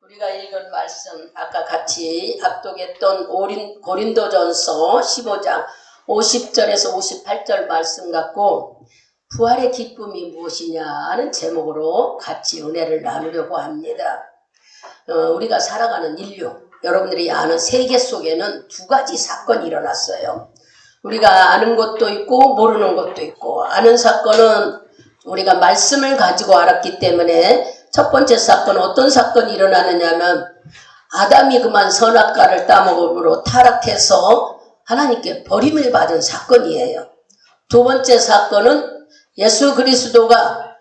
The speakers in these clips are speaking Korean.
우리가 읽은 말씀 아까 같이 합독했던 고린도전서 15장 50절에서 58절 말씀 갖고 부활의 기쁨이 무엇이냐는 제목으로 같이 은혜를 나누려고 합니다. 우리가 살아가는 인류, 여러분들이 아는 세계 속에는 두 가지 사건이 일어났어요. 우리가 아는 것도 있고 모르는 것도 있고, 아는 사건은 우리가 말씀을 가지고 알았기 때문에 첫 번째 사건은 어떤 사건이 일어나느냐면 아담이 그만 선악과를 따먹음으로 타락해서 하나님께 버림을 받은 사건이에요. 두 번째 사건은 예수 그리스도가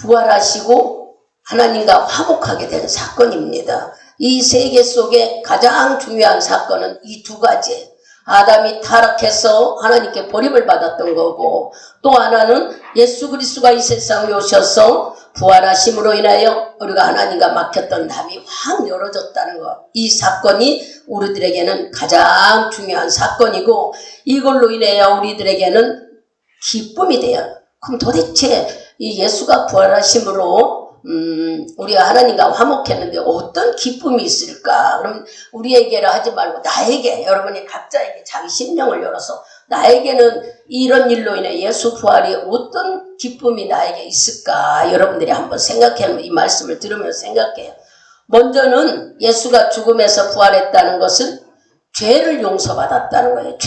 부활하시고 하나님과 화목하게 된 사건입니다. 이 세계 속에 가장 중요한 사건은 이 두 가지. 아담이 타락해서 하나님께 버림을 받았던 거고, 또 하나는 예수 그리스도가 이 세상에 오셔서 부활하심으로 인하여 우리가 하나님과 막혔던 담이 확 열어졌다는 것. 이 사건이 우리들에게는 가장 중요한 사건이고, 이걸로 인하여 우리들에게는 기쁨이 돼요. 그럼 도대체 이 예수가 부활하심으로 우리가 하나님과 화목했는데 어떤 기쁨이 있을까? 그럼 우리에게라 하지 말고 나에게, 여러분이 각자에게 자기 심령을 열어서 나에게는 이런 일로 인해 예수 부활이 어떤 기쁨이 나에게 있을까? 여러분들이 한번 생각해, 이 말씀을 들으면서 생각해요. 먼저는 예수가 죽음에서 부활했다는 것은 죄를 용서받았다는 거예요.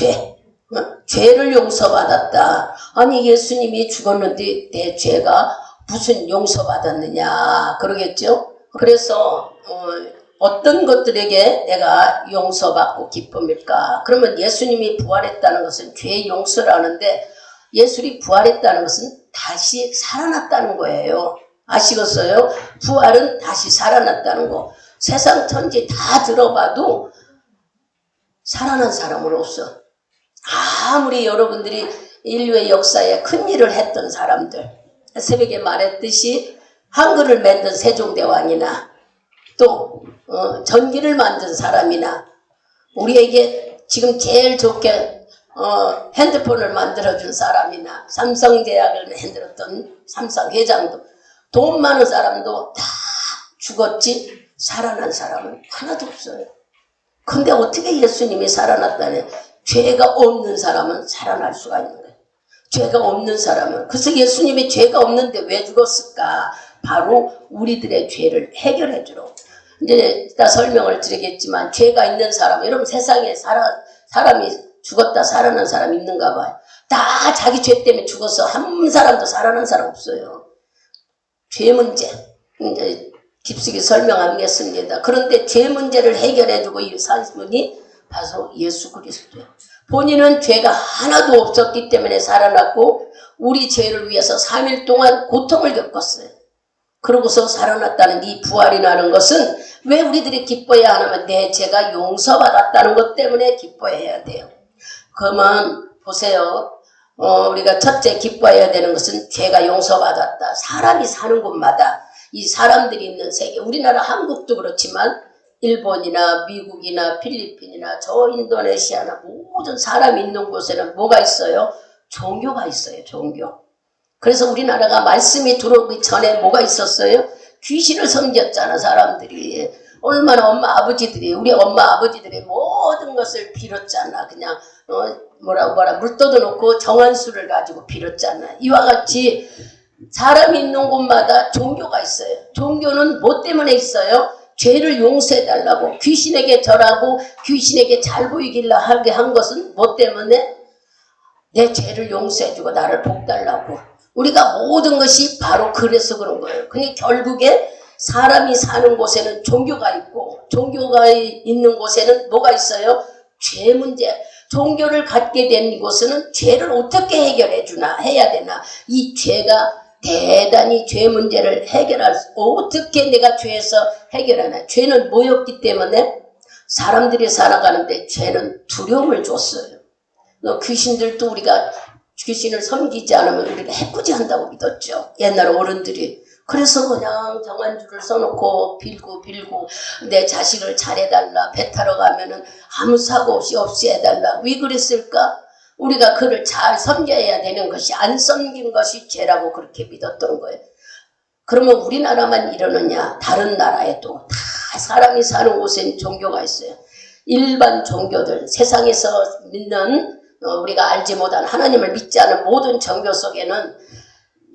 죄를 용서받았다. 아니 예수님이 죽었는데 내 죄가 무슨 용서받았느냐 그러겠죠. 그래서 어떤 것들에게 내가 용서받고 기쁨일까? 그러면 예수님이 부활했다는 것은 죄 용서를 하는데, 예수님이 부활했다는 것은 다시 살아났다는 거예요. 아시겠어요? 부활은 다시 살아났다는 거. 세상 천지 다 들어봐도 살아난 사람은 없어. 아무리 여러분들이 인류의 역사에 큰 일을 했던 사람들, 새벽에 말했듯이 한글을 만든 세종대왕이나 또 전기를 만든 사람이나 우리에게 지금 제일 좋게 핸드폰을 만들어준 사람이나 삼성제약을 만들었던 삼성 회장도, 돈 많은 사람도 다 죽었지 살아난 사람은 하나도 없어요. 근데 어떻게 예수님이 살아났다네? 죄가 없는 사람은 살아날 수가 있는 거예요. 죄가 없는 사람은. 그래서 예수님이 죄가 없는데 왜 죽었을까? 바로 우리들의 죄를 해결해 주러. 이제 이따 설명을 드리겠지만, 죄가 있는 사람, 여러분 세상에 사람이 죽었다 살아난 사람 있는가 봐요. 다 자기 죄 때문에 죽어서 한 사람도 살아난 사람 없어요. 죄 문제 이제 깊숙이 설명하겠습니다. 그런데 죄 문제를 해결해 주고 이 사분이 바로 예수 그리스도예요. 본인은 죄가 하나도 없었기 때문에 살아났고 우리 죄를 위해서 3일 동안 고통을 겪었어요. 그러고서 살아났다는 이 부활이 나는 것은 왜 우리들이 기뻐해야 하냐면 내 죄가 용서받았다는 것 때문에 기뻐해야 돼요. 그러면 보세요. 우리가 첫째 기뻐해야 되는 것은 죄가 용서받았다. 사람이 사는 곳마다 이 사람들이 있는 세계, 우리나라 한국도 그렇지만 일본이나 미국이나 필리핀이나 저 인도네시아나 모든 사람이 있는 곳에는 뭐가 있어요? 종교가 있어요. 종교. 그래서 우리나라가 말씀이 들어오기 전에 뭐가 있었어요? 귀신을 섬겼잖아. 사람들이. 얼마나 우리 엄마 아버지들이 모든 것을 빌었잖아. 그냥 물 떠들어놓고 정한수를 가지고 빌었잖아. 이와 같이 사람이 있는 곳마다 종교가 있어요. 종교는 뭐 때문에 있어요? 죄를 용서해달라고, 귀신에게 절하고 귀신에게 잘 보이길래 하게 한 것은 뭐 때문에? 내 죄를 용서해주고 나를 복달라고. 우리가 모든 것이 바로 그래서 그런 거예요. 그러니까 결국에 사람이 사는 곳에는 종교가 있고 종교가 있는 곳에는 뭐가 있어요? 죄 문제. 종교를 갖게 된 곳에는 죄를 어떻게 해결해 주나 해야 되나. 이 죄가 대단히 죄 문제를 어떻게 내가 죄에서 해결하나. 죄는 뭐였기 때문에 사람들이 살아가는데 죄는 두려움을 줬어요. 귀신들도 우리가 귀신을 섬기지 않으면 우리가 해코지한다고 믿었죠. 옛날 어른들이. 그래서 그냥 정한줄을 써놓고 빌고 내 자식을 잘해달라. 배 타러 가면은 아무 사고 없이 해달라. 왜 그랬을까? 우리가 그를 잘 섬겨야 되는 것이, 안 섬긴 것이 죄라고 그렇게 믿었던 거예요. 그러면 우리나라만 이러느냐? 다른 나라에도 다 사람이 사는 곳엔 종교가 있어요. 일반 종교들, 세상에서 믿는 우리가 알지 못한 하나님을 믿지 않은 모든 종교 속에는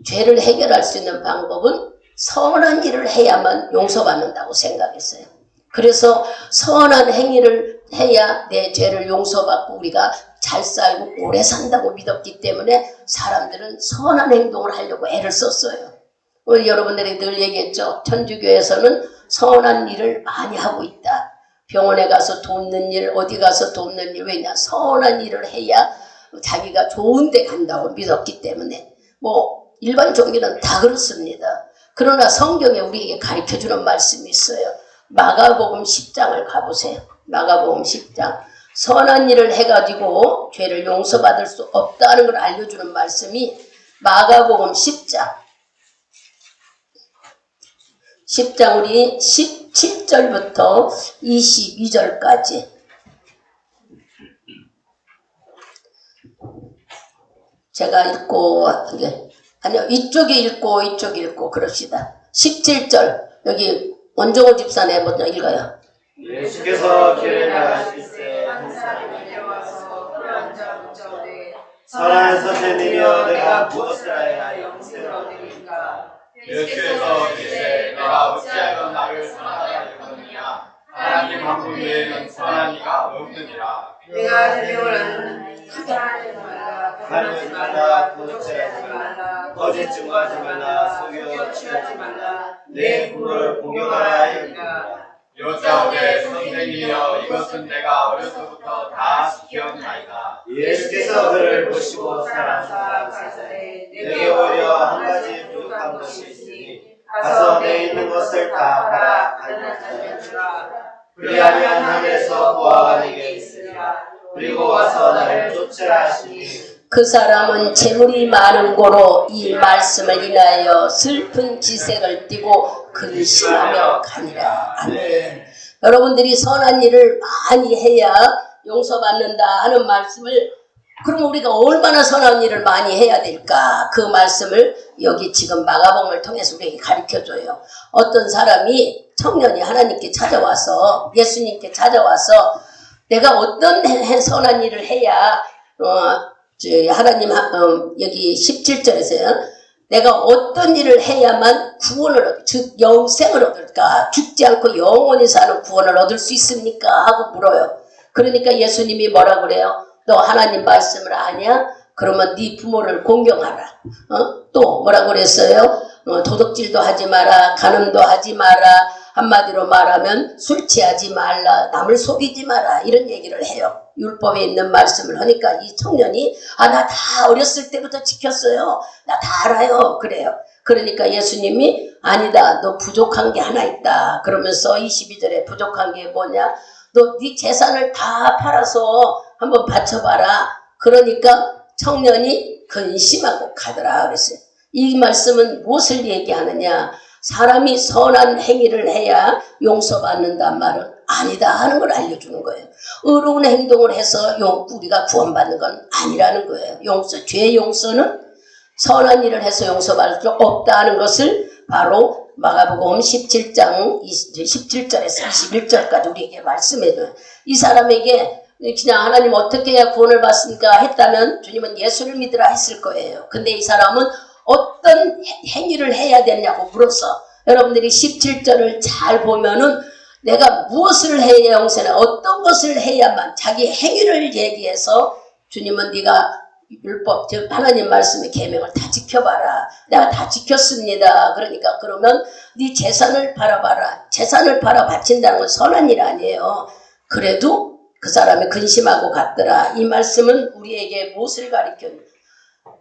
죄를 해결할 수 있는 방법은 선한 일을 해야만 용서받는다고 생각했어요. 그래서 선한 행위를 해야 내 죄를 용서받고 우리가 잘 살고 오래 산다고 믿었기 때문에 사람들은 선한 행동을 하려고 애를 썼어요. 우리 여러분들이 늘 얘기했죠. 천주교에서는 선한 일을 많이 하고 있다. 병원에 가서 돕는 일, 어디 가서 돕는 일, 왜냐? 선한 일을 해야 자기가 좋은 데 간다고 믿었기 때문에. 일반 종교는 다 그렇습니다. 그러나 성경에 우리에게 가르쳐주는 말씀이 있어요. 마가복음 10장을 가보세요. 마가복음 10장. 선한 일을 해가지고 죄를 용서받을 수 없다는 걸 알려주는 말씀이 마가복음 10장. 10장 우리 17절부터 22절까지. 제가 읽고, 아니요, 이쪽에 읽고 그럽시다. 17절. 여기 원종호 집사님 먼저 읽어요. 예수께서 길을 나가실 때 한 사람이 내려와서 꿀앉아 묻자오되 선한 선생님이여 내가 무엇을 하여야 영생을 얻으리까. 예수께서 이르시되 내가 어찌하여 나를 선하다 여겼느냐. 하나님 한 분 외에는 선한 이가 없느니라. 내가 대명을 하는 사랑하지 말라, 가르지 말라, 도둑질하지 말라, 거짓 증거하지 말라, 속여 취하지 말라, 내 부모를 공경하라 하였느니라. 여자오되 선생님이여 이것은 내가 어려서부터 다 지켰나이다. 예수께서 그를 보시고 사랑하사 가시되 내게 오히려 한 가지 부족한 것이 있으니 가서 내 있는 것을 다 팔아 가난한 자에게 주라. 그리하면 하늘에서 보아가 내게 있으리라. 그리고 와서 나를 쫓으라 하시니 그 사람은 재물이 많은 고로 이 말씀을 인하여 슬픈 기색을 띠고 근심하며 가니라. 아멘. 여러분들이 선한 일을 많이 해야 용서받는다 하는 말씀을, 그럼 우리가 얼마나 선한 일을 많이 해야 될까? 그 말씀을 여기 지금 마가복음을 통해서 우리에게 가르쳐줘요. 어떤 사람이, 청년이 하나님께 찾아와서, 예수님께 찾아와서 내가 어떤 선한 일을 해야 하나님 여기 17절에서요. 내가 어떤 일을 해야만 구원을 얻을, 즉 영생을 얻을까? 죽지 않고 영원히 사는 구원을 얻을 수 있습니까? 하고 물어요. 그러니까 예수님이 뭐라 그래요? 너 하나님 말씀을 아냐? 그러면 네 부모를 공경하라. 또 뭐라고 그랬어요? 도둑질도 하지 마라, 간음도 하지 마라, 한마디로 말하면 술 취하지 말라, 남을 속이지 마라, 이런 얘기를 해요. 율법에 있는 말씀을 하니까 이 청년이 나 다 어렸을 때부터 지켰어요. 나 다 알아요. 그래요. 그러니까 예수님이 아니다, 너 부족한 게 하나 있다. 그러면서 22절에 부족한 게 뭐냐? 너 네 재산을 다 팔아서 한번 바쳐봐라. 그러니까 청년이 근심하고 가더라 그랬어요. 이 말씀은 무엇을 얘기하느냐? 사람이 선한 행위를 해야 용서받는단 말은 아니다 하는 걸 알려주는 거예요. 의로운 행동을 해서 우리가 구원받는 건 아니라는 거예요. 죄 용서는 선한 일을 해서 용서받을 수 없다는 것을 바로 마가복음 17장 17절에서 21절까지 우리에게 말씀해줘요. 이 사람에게 그냥 하나님 어떻게 해야 구원을 받습니까? 했다면 주님은 예수를 믿으라 했을 거예요. 근데 이 사람은 어떤 행위를 해야 되냐고 물었어. 여러분들이 17절을 잘 보면은 내가 무엇을 해야 영생을, 어떤 것을 해야만, 자기 행위를 얘기해서 주님은 네가 율법, 즉 하나님 말씀의 계명을 다 지켜봐라. 내가 다 지켰습니다. 그러니까 그러면 네 재산을 팔아봐라. 재산을 팔아 바친다는 건 선한 일 아니에요. 그래도 그 사람이 근심하고 갔더라. 이 말씀은 우리에게 무엇을 가르쳐요?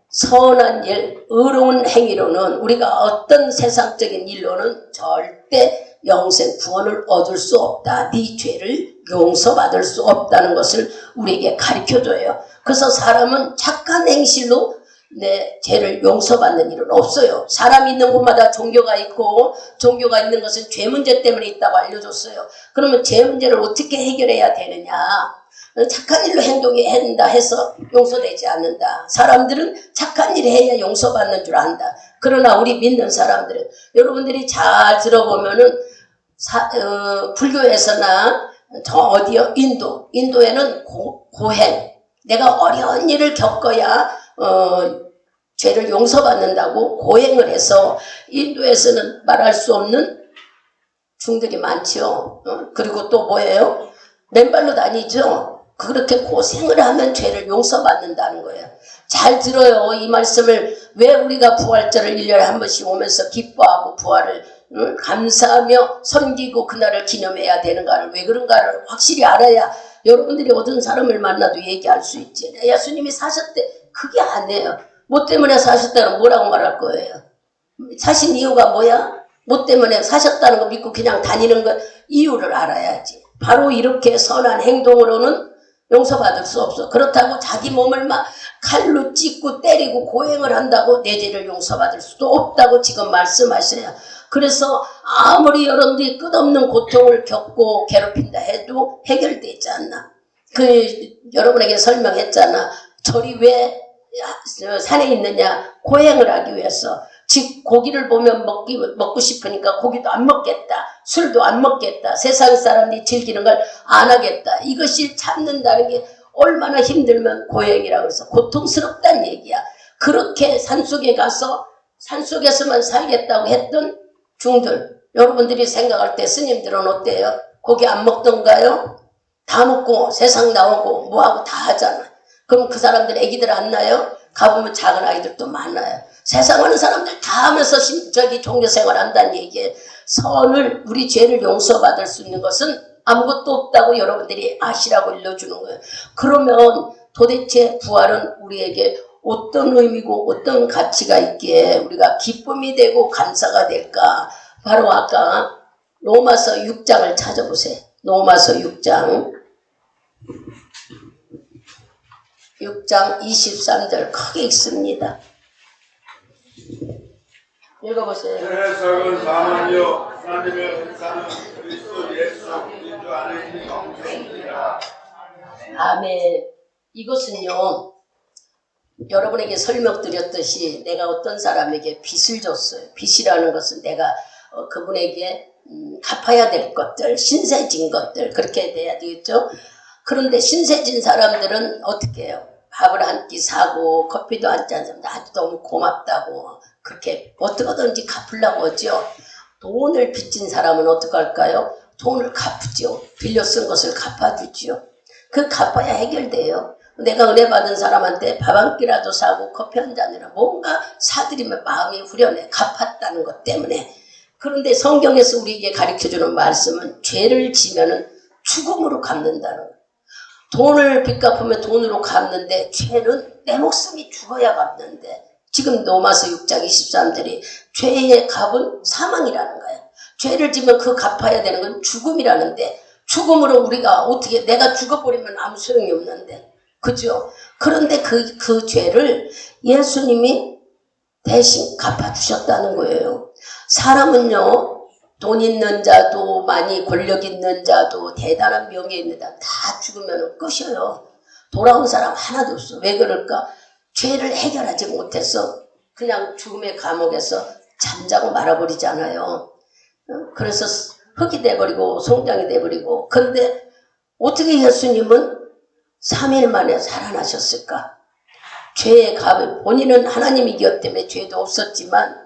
선한 일, 의로운 행위로는, 우리가 어떤 세상적인 일로는 절대 영생 구원을 얻을 수 없다. 네 죄를 용서받을 수 없다는 것을 우리에게 가르쳐줘요. 그래서 사람은 착한 행실로 내 죄를 용서받는 일은 없어요. 사람 있는 곳마다 종교가 있고, 종교가 있는 것은 죄 문제 때문에 있다고 알려줬어요. 그러면 죄 문제를 어떻게 해결해야 되느냐? 착한 일로 행동해야 한다 해서 용서되지 않는다. 사람들은 착한 일을 해야 용서받는 줄 안다. 그러나 우리 믿는 사람들은, 여러분들이 잘 들어보면은 불교에서나 저 어디요? 인도에는 고행. 내가 어려운 일을 겪어야 죄를 용서받는다고 고행을 해서 인도에서는 말할 수 없는 중독이 많죠. 그리고 또 뭐예요? 맨발로 다니죠. 그렇게 고생을 하면 죄를 용서받는다는 거예요. 잘 들어요. 이 말씀을. 왜 우리가 부활절을 1년에 한 번씩 오면서 기뻐하고 부활을 감사하며 섬기고 그날을 기념해야 되는가를, 왜 그런가를 확실히 알아야 여러분들이 어떤 사람을 만나도 얘기할 수 있지. 예수님이 사셨대. 그게 아니에요. 뭐 때문에 사셨다는 뭐라고 말할 거예요? 사신 이유가 뭐야? 뭐 때문에 사셨다는 거 믿고 그냥 다니는 거, 이유를 알아야지. 바로 이렇게 선한 행동으로는 용서받을 수 없어. 그렇다고 자기 몸을 막 칼로 찢고 때리고 고행을 한다고 내 죄를 용서받을 수도 없다고 지금 말씀하셔요. 그래서 아무리 여러분들이 끝없는 고통을 겪고 괴롭힌다 해도 해결되지 않나. 여러분에게 설명했잖아. 절이 왜 산에 있느냐? 고행을 하기 위해서. 즉 고기를 보면 먹고 싶으니까 고기도 안 먹겠다. 술도 안 먹겠다. 세상 사람들이 즐기는 걸 안 하겠다. 이것이 참는다는 게 얼마나 힘들면 고행이라고 해서 고통스럽다는 얘기야. 그렇게 산속에 가서 산속에서만 살겠다고 했던 중들, 여러분들이 생각할 때 스님들은 어때요? 고기 안 먹던가요? 다 먹고 세상 나오고 뭐하고 다 하잖아. 그럼 그 사람들 애기들 안 나요? 가보면 작은 아이들도 많아요. 세상 하는 사람들 다 하면서 종교생활 한다는 얘기에, 선을, 우리 죄를 용서받을 수 있는 것은 아무것도 없다고 여러분들이 아시라고 일러주는 거예요. 그러면 도대체 부활은 우리에게 어떤 의미고 어떤 가치가 있기에 우리가 기쁨이 되고 감사가 될까? 바로 아까 로마서 6장을 찾아보세요. 로마서 6장 23절 크게 읽습니다. 읽어보세요. 세상은 사망이요 하나님의 은사는 그리스도 예수 그리스도 안에 있는 영생이라. 아멘. 이것은요, 여러분에게 설명드렸듯이 내가 어떤 사람에게 빚을 줬어요. 빚이라는 것은 내가 그분에게 갚아야 될 것들, 신세진 것들, 그렇게 돼야 되겠죠. 그런데 신세진 사람들은 어떻게 해요? 밥을 한 끼 사고 커피도 한 잔 사면 아주 너무 고맙다고 그렇게 어떻게든지 갚으려고 하죠. 돈을 빚진 사람은 어떡할까요? 돈을 갚으죠. 빌려 쓴 것을 갚아주죠. 그 갚아야 해결돼요. 내가 은혜 받은 사람한테 밥 한 끼라도 사고 커피 한 잔이라 뭔가 사드리면 마음이 후련해. 갚았다는 것 때문에. 그런데 성경에서 우리에게 가르쳐주는 말씀은 죄를 지면은 죽음으로 갚는다는 거예요. 돈을 빚 갚으면 돈으로 갚는데 죄는 내 목숨이 죽어야 갚는데, 지금 로마서 6장 23절이 죄의 값은 사망이라는 거예요. 죄를 지면 그 갚아야 되는 건 죽음이라는데, 죽음으로 우리가 어떻게, 내가 죽어버리면 아무 소용이 없는데, 그죠? 그런데 그 죄를 예수님이 대신 갚아주셨다는 거예요. 사람은요, 돈 있는 자도 많이 권력 있는 자도 대단한 명예 있는 자 다 죽으면 끝이에요. 돌아온 사람 하나도 없어. 왜 그럴까? 죄를 해결하지 못해서 그냥 죽음의 감옥에서 잠자고 말아버리잖아요. 그래서 흙이 돼버리고 송장이 돼버리고. 그런데 어떻게 예수님은 3일 만에 살아나셨을까? 죄의 값을, 본인은 하나님이기 때문에 죄도 없었지만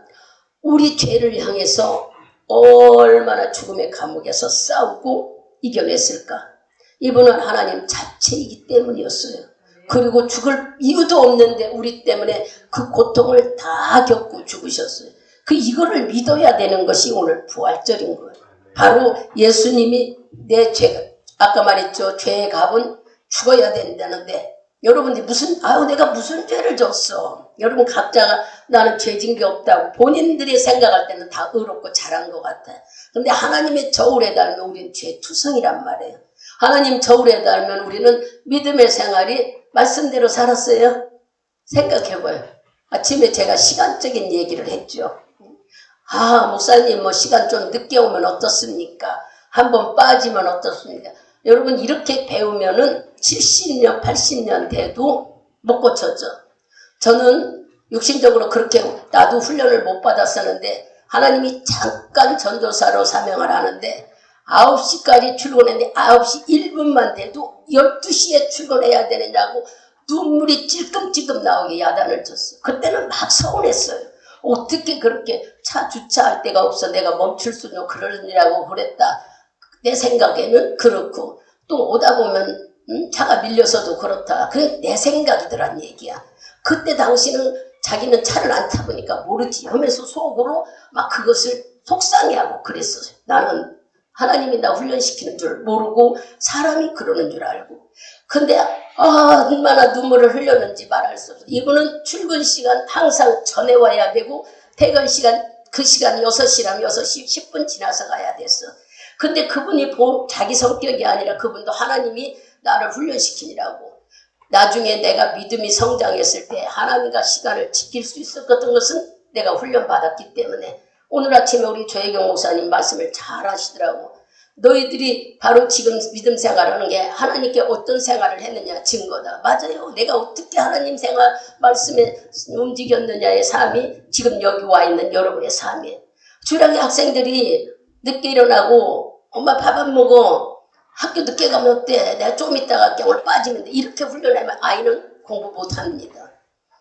우리 죄를 향해서 얼마나 죽음의 감옥에서 싸우고 이겨냈을까? 이분은 하나님 자체이기 때문이었어요. 그리고 죽을 이유도 없는데 우리 때문에 그 고통을 다 겪고 죽으셨어요. 이거를 믿어야 되는 것이 오늘 부활절인 거예요. 바로 예수님이 내 죄가, 아까 말했죠. 죄의 값은 죽어야 된다는데, 여러분들이 내가 무슨 죄를 졌어? 여러분 각자가 나는 죄진 게 없다고 본인들이 생각할 때는 다 의롭고 잘한 것 같아. 근데 하나님의 저울에 달면 우리는 죄투성이란 말이에요. 하나님 저울에 달면 우리는 믿음의 생활이 말씀대로 살았어요? 생각해봐요. 아침에 제가 시간적인 얘기를 했죠. 목사님 시간 좀 늦게 오면 어떻습니까? 한번 빠지면 어떻습니까? 여러분 이렇게 배우면은 70년, 80년 돼도 못 고쳐져. 저는 육신적으로 그렇게 나도 훈련을 못 받았었는데 하나님이 잠깐 전도사로 사명을 하는데 9시까지 출근했는데 9시 1분만 돼도 12시에 출근해야 되느냐고 눈물이 찔끔찔끔 나오게 야단을 쳤어. 그때는 막 서운했어요. 어떻게 그렇게 차 주차할 데가 없어 내가 멈출 수는 그러느냐고 그랬다. 내 생각에는 그렇고 또 오다 보면 차가 밀려서도 그렇다. 그게 내 생각이더란 얘기야. 그때 당시는 자기는 차를 안 타보니까 모르지 하면서 속으로 막 그것을 속상해하고 그랬어요. 나는 하나님이 나 훈련시키는 줄 모르고 사람이 그러는 줄 알고. 근데 얼마나 눈물을 흘렸는지 말할 수 없어. 이분은 출근 시간 항상 전에 와야 되고 퇴근 시간 그 시간 6시라면 6시 10분 지나서 가야 됐어. 근데 그분이 자기 성격이 아니라 그분도 하나님이 나를 훈련시키니라고. 나중에 내가 믿음이 성장했을 때 하나님과 시간을 지킬 수 있었던 것은 내가 훈련받았기 때문에 오늘 아침에 우리 조혜경 목사님 말씀을 잘 하시더라고. 너희들이 바로 지금 믿음 생활하는 게 하나님께 어떤 생활을 했느냐 증거다. 맞아요. 내가 어떻게 하나님 생활 말씀에 움직였느냐의 삶이 지금 여기 와 있는 여러분의 삶이에요. 주일학교 학생들이 늦게 일어나고 엄마 밥 안 먹어. 학교 늦게 가면 어때? 내가 좀 있다가 오늘 빠지면 돼. 이렇게 훈련하면 아이는 공부 못합니다.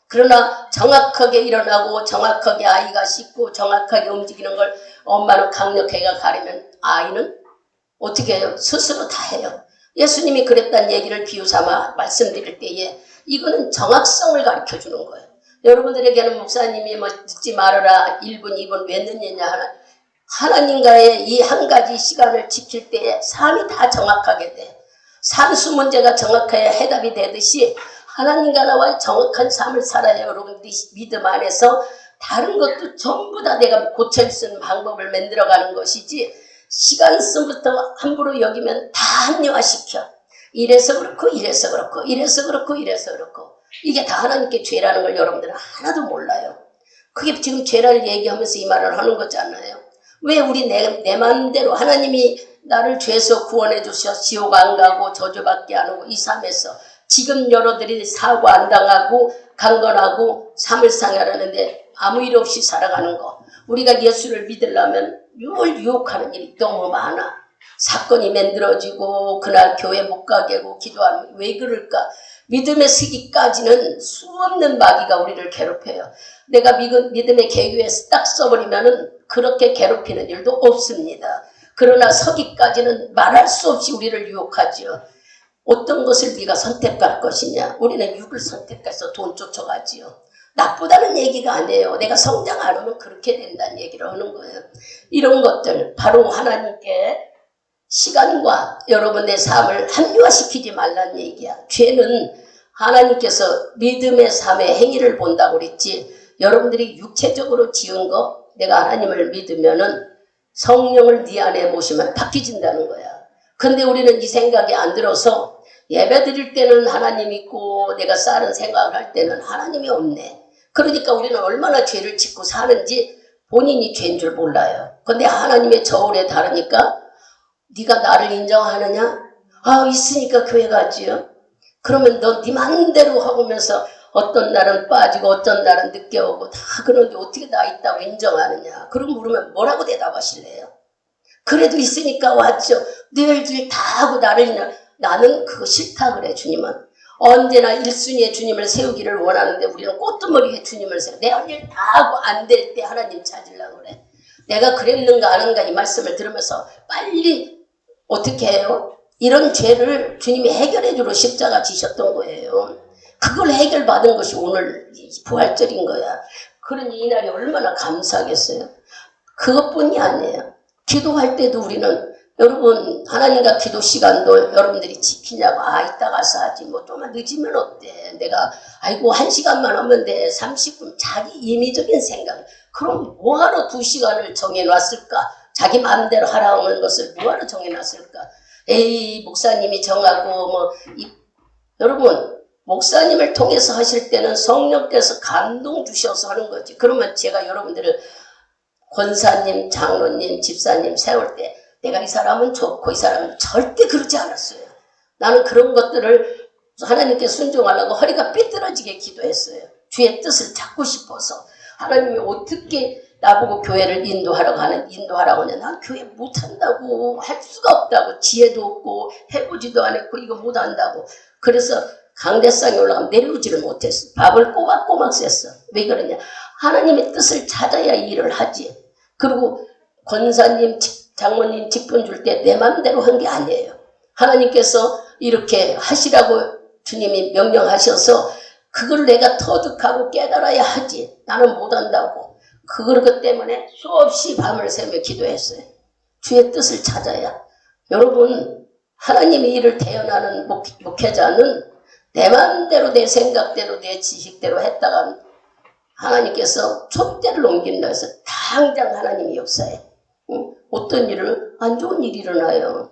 그러나 정확하게 일어나고 정확하게 아이가 씻고 정확하게 움직이는 걸 엄마는 강력하게 가리면 아이는 어떻게 해요? 스스로 다 해요. 예수님이 그랬다는 얘기를 비유삼아 말씀드릴 때에 이거는 정확성을 가르쳐주는 거예요. 여러분들에게는 목사님이 뭐 듣지 말아라 1분 2분 왜 늦느냐 하나 하나님과의 이 한 가지 시간을 지킬 때에 삶이 다 정확하게 돼. 산수 문제가 정확하게 해답이 되듯이 하나님과 나와 정확한 삶을 살아야 여러분들이 믿음 안에서 다른 것도 전부 다 내가 고칠 수 있는 방법을 만들어가는 것이지 시간 쓰부터 함부로 여기면 다 합리화시켜. 이래서 그렇고 이래서 그렇고 이래서 그렇고 이래서 그렇고 이게 다 하나님께 죄라는 걸 여러분들은 하나도 몰라요. 그게 지금 죄를 얘기하면서 이 말을 하는 거잖아요. 왜 우리 내 마음대로 하나님이 나를 죄에서 구원해 주셔 지옥 안 가고 저주받게 안 하고 이 삶에서 지금 여러분들이 사고 안 당하고 강건하고 삶을 상하려는데 아무 일 없이 살아가는 거. 우리가 예수를 믿으려면 유혹하는 일이 너무 많아. 사건이 만들어지고 그날 교회 못 가게 하고 기도하면 왜 그럴까? 믿음의 시기까지는 수없는 마귀가 우리를 괴롭혀요. 내가 믿음의 계교에 딱 써버리면은 그렇게 괴롭히는 일도 없습니다. 그러나 서기까지는 말할 수 없이 우리를 유혹하지요. 어떤 것을 네가 선택할 것이냐? 우리는 육을 선택해서 돈 쫓아가지요. 나쁘다는 얘기가 아니에요. 내가 성장 안 하면 그렇게 된다는 얘기를 하는 거예요. 이런 것들 바로 하나님께 시간과 여러분의 삶을 합리화시키지 말라는 얘기야. 죄는 하나님께서 믿음의 삶의 행위를 본다고 그랬지 여러분들이 육체적으로 지은 거 내가 하나님을 믿으면은 성령을 네 안에 모시면 바뀌진다는 거야. 근데 우리는 이 생각이 안 들어서 예배 드릴 때는 하나님 있고 내가 쌓은 생각을 할 때는 하나님이 없네. 그러니까 우리는 얼마나 죄를 짓고 사는지 본인이 죄인 줄 몰라요. 근데 하나님의 저울에 다르니까 네가 나를 인정하느냐? 있으니까 교회 가지요. 그러면 너 네 맘대로 하면서 어떤 날은 빠지고 어떤 날은 늦게 오고 다 그런데 어떻게 나 있다고 인정하느냐? 그럼 물으면 뭐라고 대답하실래요? 그래도 있으니까 왔죠. 너희들 다 하고 나를 인정. 나는 그거 싫다 그래. 주님은 언제나 1순위의 주님을 세우기를 원하는데 우리는 꽃두머리에 주님을 세워. 내 할 일 다 하고 안 될 때 하나님 찾으려고 그래. 내가 그랬는가 안 했는가 이 말씀을 들으면서 빨리 어떻게 해요? 이런 죄를 주님이 해결해 주러 십자가 지셨던 거예요. 그걸 해결받은 것이 오늘 부활절인 거야. 그러니 이날이 얼마나 감사하겠어요. 그것뿐이 아니에요. 기도할 때도 우리는 여러분 하나님과 기도 시간도 여러분들이 지키냐고 이따 가서 하지 뭐 좀만 늦으면 어때 내가 아이고 1시간만 하면 돼 30분 자기 임의적인 생각 그럼 뭐하러 2시간을 정해놨을까 자기 마음대로 하라고 하는 것을 뭐하러 정해놨을까 에이 목사님이 정하고 여러분 목사님을 통해서 하실 때는 성령께서 감동 주셔서 하는 거지. 그러면 제가 여러분들을 권사님 장로님 집사님 세울 때 내가 이 사람은 좋고 이 사람은 절대 그러지 않았어요. 나는 그런 것들을 하나님께 순종하려고 허리가 삐뚤어지게 기도했어요. 주의 뜻을 찾고 싶어서 하나님이 어떻게 나보고 교회를 인도하라고 하냐. 난 교회 못한다고, 할 수가 없다고, 지혜도 없고 해보지도 않았고 이거 못한다고. 그래서 강대상에 올라가면 내려오지를 못했어. 밥을 꼬박꼬박 쐈어. 왜 그러냐, 하나님의 뜻을 찾아야 일을 하지. 그리고 권사님, 장모님 직분 줄 때 내 맘대로 한 게 아니에요. 하나님께서 이렇게 하시라고 주님이 명령하셔서 그걸 내가 터득하고 깨달아야 하지. 나는 못한다고. 그것 때문에 수없이 밤을 새며 기도했어요. 주의 뜻을 찾아야. 여러분, 하나님의 일을 대언하는 목회자는 내 마음대로, 내 생각대로, 내 지식대로 했다가 하나님께서 촛대를 옮긴다 해서 당장 하나님이 역사해. 어떤 일을, 안 좋은 일이 일어나요.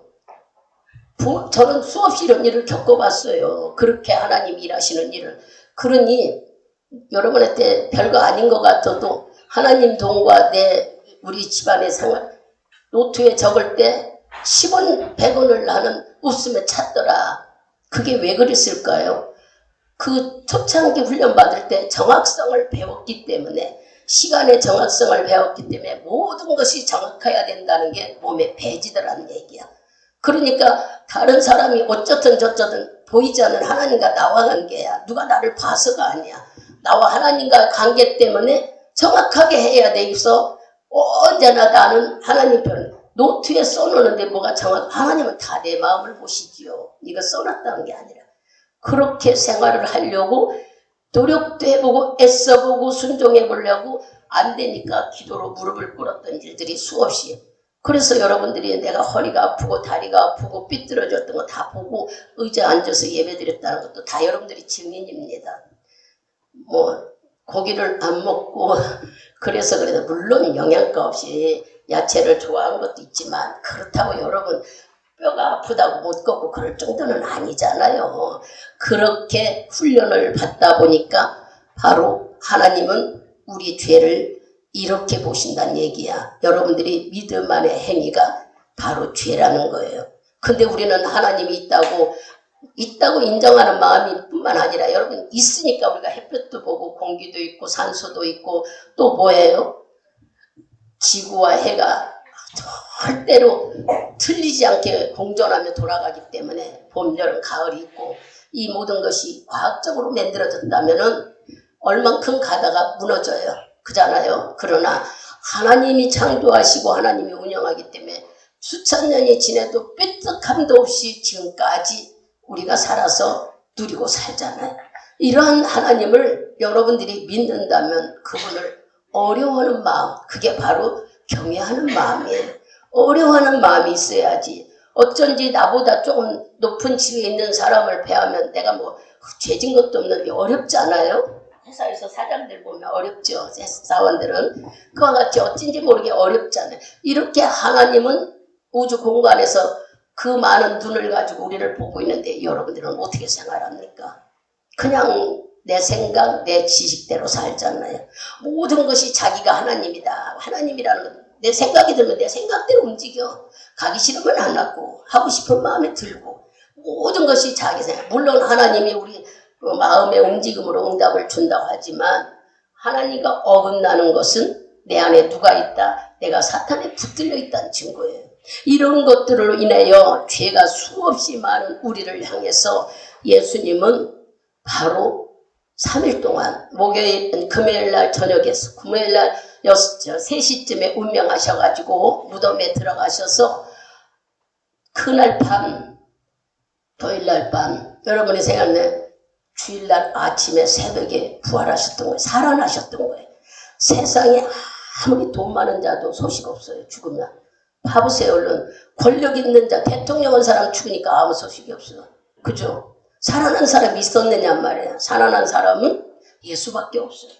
저는 수없이 이런 일을 겪어봤어요. 그렇게 하나님 일하시는 일을. 그러니 여러분한테 별거 아닌 것 같아도 하나님 돈과 우리 집안의 생활, 노트에 적을 때 10원, 100원을 나는 웃으며 찾더라. 그게 왜 그랬을까요? 그 초창기 훈련 받을 때 정확성을 배웠기 때문에, 시간의 정확성을 배웠기 때문에 모든 것이 정확해야 된다는 게 몸에 배지더라는 얘기야. 그러니까 다른 사람이 어쩌든 저쩌든 보이지 않는 하나님과 나와 관계야. 누가 나를 봐서가 아니야. 나와 하나님과 관계 때문에 정확하게 해야 돼. 있어. 언제나 나는 하나님 편. 노트에 써놓는데 뭐가 하나님은 다 내 마음을 보시지요. 이거 써놨다는 게 아니라. 그렇게 생활을 하려고 노력도 해보고 애써보고 순종해보려고 안 되니까 기도로 무릎을 꿇었던 일들이 수없이. 그래서 여러분들이 내가 허리가 아프고 다리가 아프고 삐뚤어졌던 거 다 보고 의자에 앉아서 예배드렸다는 것도 다 여러분들이 증인입니다. 고기를 안 먹고 그래서 물론 영양가 없이 야채를 좋아하는 것도 있지만, 그렇다고 여러분 뼈가 아프다고 못 걷고 그럴 정도는 아니잖아요. 그렇게 훈련을 받다 보니까 바로 하나님은 우리 죄를 이렇게 보신다는 얘기야. 여러분들이 믿음 안의 행위가 바로 죄라는 거예요. 근데 우리는 하나님이 있다고 인정하는 마음이 뿐만 아니라, 여러분 있으니까 우리가 햇볕도 보고 공기도 있고 산소도 있고 또 뭐예요? 지구와 해가 절대로 틀리지 않게 공존하며 돌아가기 때문에 봄, 여름, 가을이 있고, 이 모든 것이 과학적으로 만들어졌다면은 얼만큼 가다가 무너져요. 그잖아요. 그러나 하나님이 창조하시고 하나님이 운영하기 때문에 수천 년이 지내도 삐딱함도 없이 지금까지 우리가 살아서 누리고 살잖아요. 이러한 하나님을 여러분들이 믿는다면 그분을 어려워하는 마음, 그게 바로 경외하는 마음이에요. 어려워하는 마음이 있어야지. 어쩐지 나보다 조금 높은 지위에 있는 사람을 배하면 내가 죄진 것도 없는데 어렵지 않아요? 회사에서 사장들 보면 어렵죠. 사원들은. 그와 같이 어쩐지 모르게 어렵잖아요. 이렇게 하나님은 우주 공간에서 그 많은 눈을 가지고 우리를 보고 있는데 여러분들은 어떻게 생활합니까? 그냥 내 생각, 내 지식대로 살잖아요. 모든 것이 자기가 하나님이다. 하나님이라는 건 내 생각이 들면 내 생각대로 움직여. 가기 싫으면 안 하고, 하고 싶은 마음에 들고, 모든 것이 자기 생각. 물론 하나님이 우리 마음의 움직임으로 응답을 준다고 하지만, 하나님과 어긋나는 것은 내 안에 누가 있다? 내가 사탄에 붙들려 있다는 증거예요. 이런 것들로 인하여 죄가 수없이 많은 우리를 향해서 예수님은 바로 3일 동안, 금요일날 저녁에서, 금요일날 3시쯤에 운명하셔가지고 무덤에 들어가셔서 그날 밤, 토요일날 밤, 여러분이 생각나요? 주일날 아침에 새벽에 부활하셨던 거예요. 살아나셨던 거예요. 세상에 아무리 돈 많은 자도 소식 없어요. 죽으면. 봐보세요. 얼른 권력 있는 자, 대통령 한 사람 죽으니까 아무 소식이 없어요. 그죠? 살아난 사람이 있었느냐 말이에요. 살아난 사람은 예수밖에 없어요.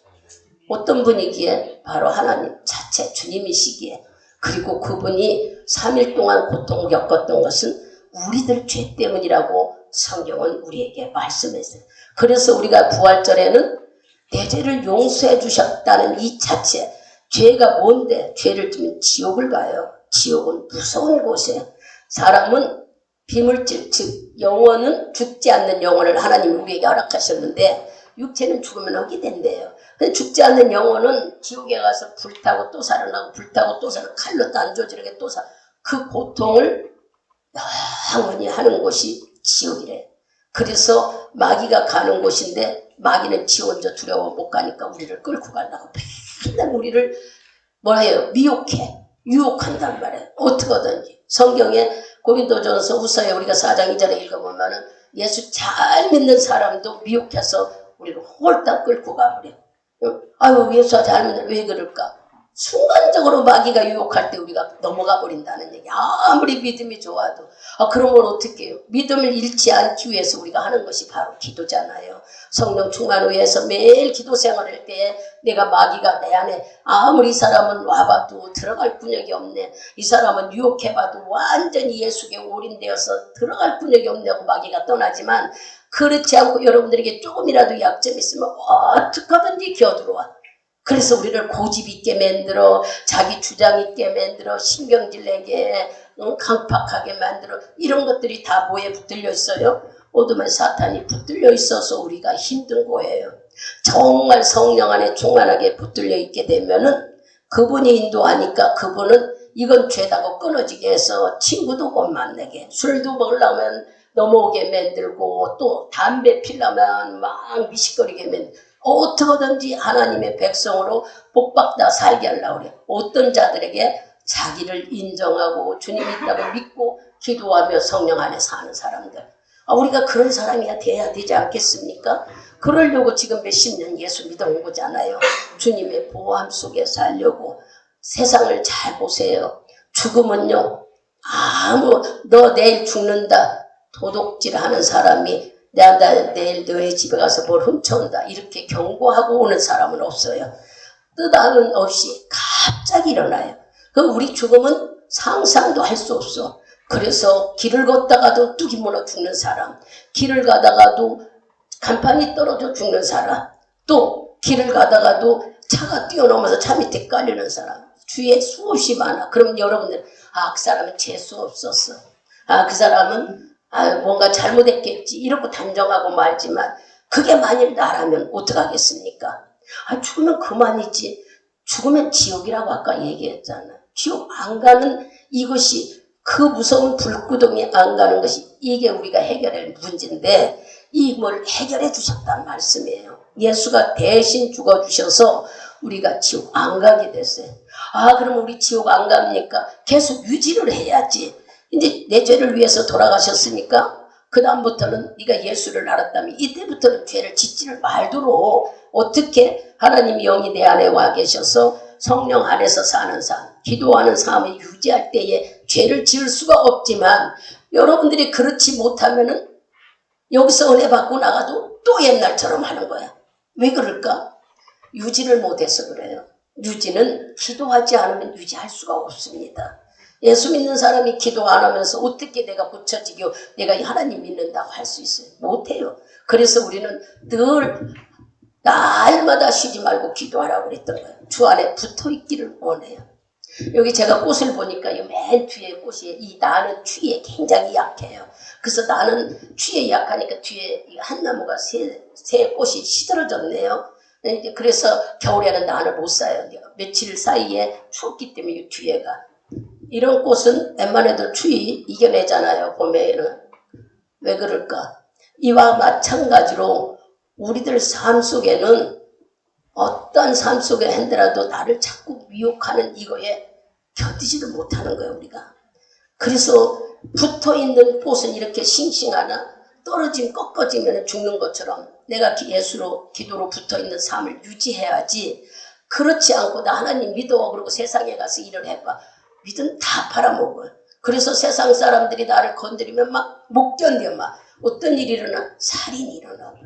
어떤 분이기에? 바로 하나님 자체 주님이시기에. 그리고 그분이 3일 동안 고통을 겪었던 것은 우리들 죄 때문이라고 성경은 우리에게 말씀했어요. 그래서 우리가 부활절에는 내 죄를 용서해 주셨다는 이 자체, 죄가 뭔데? 죄를 지면 지옥을 가요. 지옥은 무서운 곳이에요. 사람은 비물질, 즉 영혼은 죽지 않는 영혼을 하나님이 우리에게 허락하셨는데 육체는 죽으면 어게 된대요. 근데 죽지 않는 영혼은 지옥에 가서 불타고 또 살아나고 불타고 또 살아나고 칼로 단조지르게 또 그 고통을 영원히 하는 곳이 지옥이래. 그래서 마귀가 가는 곳인데 마귀는 지 혼자 두려워 못 가니까 우리를 끌고 가려고 맨날 우리를 뭐라 해요? 미혹해. 유혹한단 말이에요. 어떻게든지. 성경에 고린도전서 후서에 우리가 4장 2절에 읽어보면은 예수 잘 믿는 사람도 미혹해서 우리를 홀딱 끌고 가버려. 아유, 예수 잘 믿는 왜 그럴까? 순간적으로 마귀가 유혹할 때 우리가 넘어가 버린다는 얘기. 아무리 믿음이 좋아도. 그러면 어떻게 해요? 믿음을 잃지 않기 위해서 우리가 하는 것이 바로 기도잖아요. 성령 충만 위해서 매일 기도 생활할 때 내가 마귀가 내 안에 아무리 이 사람은 와봐도 들어갈 분역이 없네. 이 사람은 유혹해봐도 완전히 예수께 올인되어서 들어갈 분역이 없냐고 마귀가 떠나지만 그렇지 않고 여러분들에게 조금이라도 약점이 있으면 어떻게든지 기어들어와. 그래서 우리를 고집 있게 만들어 자기 주장 있게 만들어 신경질 내게 강팍하게 만들어 이런 것들이 다 뭐에 붙들려 있어요? 어둠의 사탄이 붙들려 있어서 우리가 힘든 거예요. 정말 성령 안에 충만하게 붙들려 있게 되면은 그분이 인도하니까 그분은 이건 죄다고 끊어지게 해서 친구도 못 만나게 술도 먹으려면 넘어오게 만들고 또 담배 피려면 막 미식거리게 만들고 어떻게든지 하나님의 백성으로 복받다 살게 하려고 그래. 어떤 자들에게 자기를 인정하고 주님이 있다고 믿고 기도하며 성령 안에 사는 사람들. 우리가 그런 사람이야 돼야 되지 않겠습니까? 그러려고 지금 몇십 년 예수 믿어온 거잖아요. 주님의 보호함 속에 살려고. 세상을 잘 보세요. 죽으면요. 너 내일 죽는다. 도둑질하는 사람이 내일 너의 집에 가서 뭘 훔쳐온다. 이렇게 경고하고 오는 사람은 없어요. 뜻하는 없이 갑자기 일어나요. 우리 죽음은 상상도 할 수 없어. 그래서 길을 걷다가도 뚝이 물어 죽는 사람, 길을 가다가도 간판이 떨어져 죽는 사람, 또 길을 가다가도 차가 뛰어넘어서 차 밑에 깔리는 사람, 주위에 수없이 많아. 그럼 여러분들 그 사람은 재수 없었어. 그 사람은 뭔가 잘못했겠지 이러고 단정하고 말지만 그게 만일 나라면 어떡하겠습니까? 죽으면 그만이지. 죽으면 지옥이라고 아까 얘기했잖아. 지옥 안 가는 이것이 그 무서운 불구덩이 안 가는 것이 이게 우리가 해결할 문제인데 이걸 해결해 주셨단 말씀이에요. 예수가 대신 죽어주셔서 우리가 지옥 안 가게 됐어요. 그럼 우리 지옥 안 갑니까? 계속 유지를 해야지. 이제 내 죄를 위해서 돌아가셨으니까 그 다음부터는 네가 예수를 알았다면 이때부터는 죄를 짓지를 말도록 어떻게 하나님이 영이 내 안에 와 계셔서 성령 안에서 사는 삶, 기도하는 삶을 유지할 때에 죄를 지을 수가 없지만 여러분들이 그렇지 못하면은 여기서 은혜 받고 나가도 또 옛날처럼 하는 거야. 왜 그럴까? 유지를 못해서 그래요. 유지는 기도하지 않으면 유지할 수가 없습니다. 예수 믿는 사람이 기도 안 하면서 어떻게 내가 고쳐지고 내가 하나님 믿는다고 할 수 있어요? 못해요. 그래서 우리는 늘 날마다 쉬지 말고 기도하라고 그랬던 거예요. 주 안에 붙어있기를 원해요. 여기 제가 꽃을 보니까 이 맨 뒤에 꽃이 이 나는 추위에 굉장히 약해요. 그래서 나는 추위에 약하니까 뒤에 한 나무가 새 꽃이 시들어졌네요. 그래서 겨울에는 난을 못 사요. 며칠 사이에 추웠기 때문에 이 뒤에가. 이런 꽃은 웬만해도 추위 이겨내잖아요. 봄에는. 왜 그럴까? 이와 마찬가지로 우리들 삶 속에는 어떤 삶 속에 핸들어도 나를 자꾸 미혹하는 이거에 견디지를 못하는 거예요. 우리가. 그래서 붙어있는 꽃은 이렇게 싱싱하나 떨어지면 꺾어지면 죽는 것처럼 내가 예수로 기도로 붙어있는 삶을 유지해야지. 그렇지 않고 나 하나님 믿어 그러고 세상에 가서 일을 해봐. 믿음 다 팔아먹어요. 그래서 세상 사람들이 나를 건드리면 막 못 견뎌. 막 어떤 일이 일어나? 살인이 일어나고.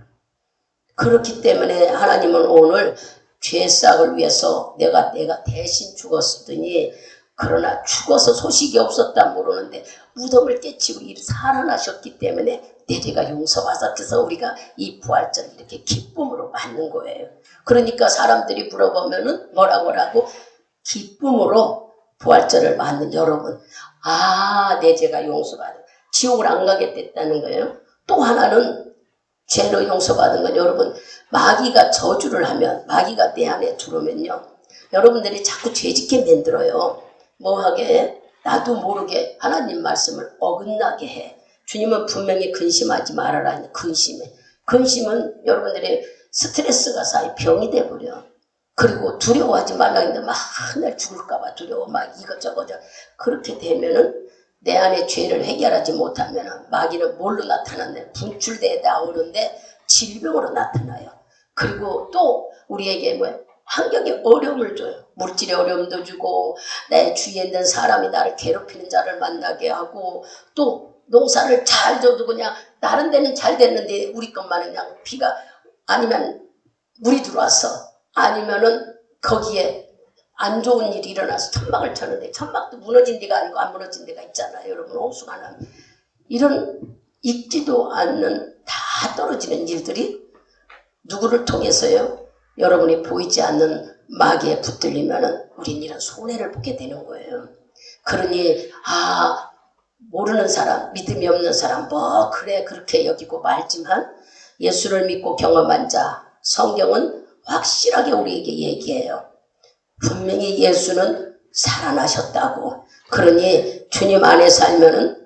그렇기 때문에 하나님은 오늘 죄싹을 위해서 내가 대신 죽었으니 그러나 죽어서 소식이 없었다 모르는데 무덤을 깨치고 살아나셨기 때문에 내 죄가 용서받아서 우리가 이 부활절을 이렇게 기쁨으로 맞는 거예요. 그러니까 사람들이 물어보면은 뭐라고 기쁨으로 부활절을 맞는 여러분, 내 죄가 용서받아 지옥을 안 가게 됐다는 거예요. 또 하나는 죄로 용서받은 건 여러분 마귀가 저주를 하면 마귀가 내 안에 들어오면요. 여러분들이 자꾸 죄짓게 만들어요. 뭐하게? 나도 모르게 하나님 말씀을 어긋나게 해. 주님은 분명히 근심하지 말아라. 근심해. 근심은 여러분들이 스트레스가 쌓여 병이 돼버려. 그리고 두려워하지 말라 했는데 막 날 죽을까봐 두려워. 막 이것저것. 그렇게 되면은 내 안에 죄를 해결하지 못하면 마귀는 뭘로 나타나냐? 분출대에 나오는데 질병으로 나타나요. 그리고 또 우리에게 환경에 어려움을 줘요. 물질의 어려움도 주고 내 주위에 있는 사람이 나를 괴롭히는 자를 만나게 하고 또 농사를 잘 줘도 그냥 다른 데는 잘 됐는데 우리 것만은 그냥 비가 아니면 물이 들어와서 아니면은 거기에 안 좋은 일이 일어나서 천막을 쳤는데 천막도 무너진 데가 아니고 안 무너진 데가 있잖아요. 여러분 홍수가는 이런 읽지도 않는 다 떨어지는 일들이 누구를 통해서요? 여러분이 보이지 않는 마귀에 붙들리면은 우린 이런 손해를 보게 되는 거예요. 그러니 모르는 사람, 믿음이 없는 사람 그래 그렇게 여기고 말지만 예수를 믿고 경험한 자 성경은 확실하게 우리에게 얘기해요. 분명히 예수는 살아나셨다고. 그러니 주님 안에 살면은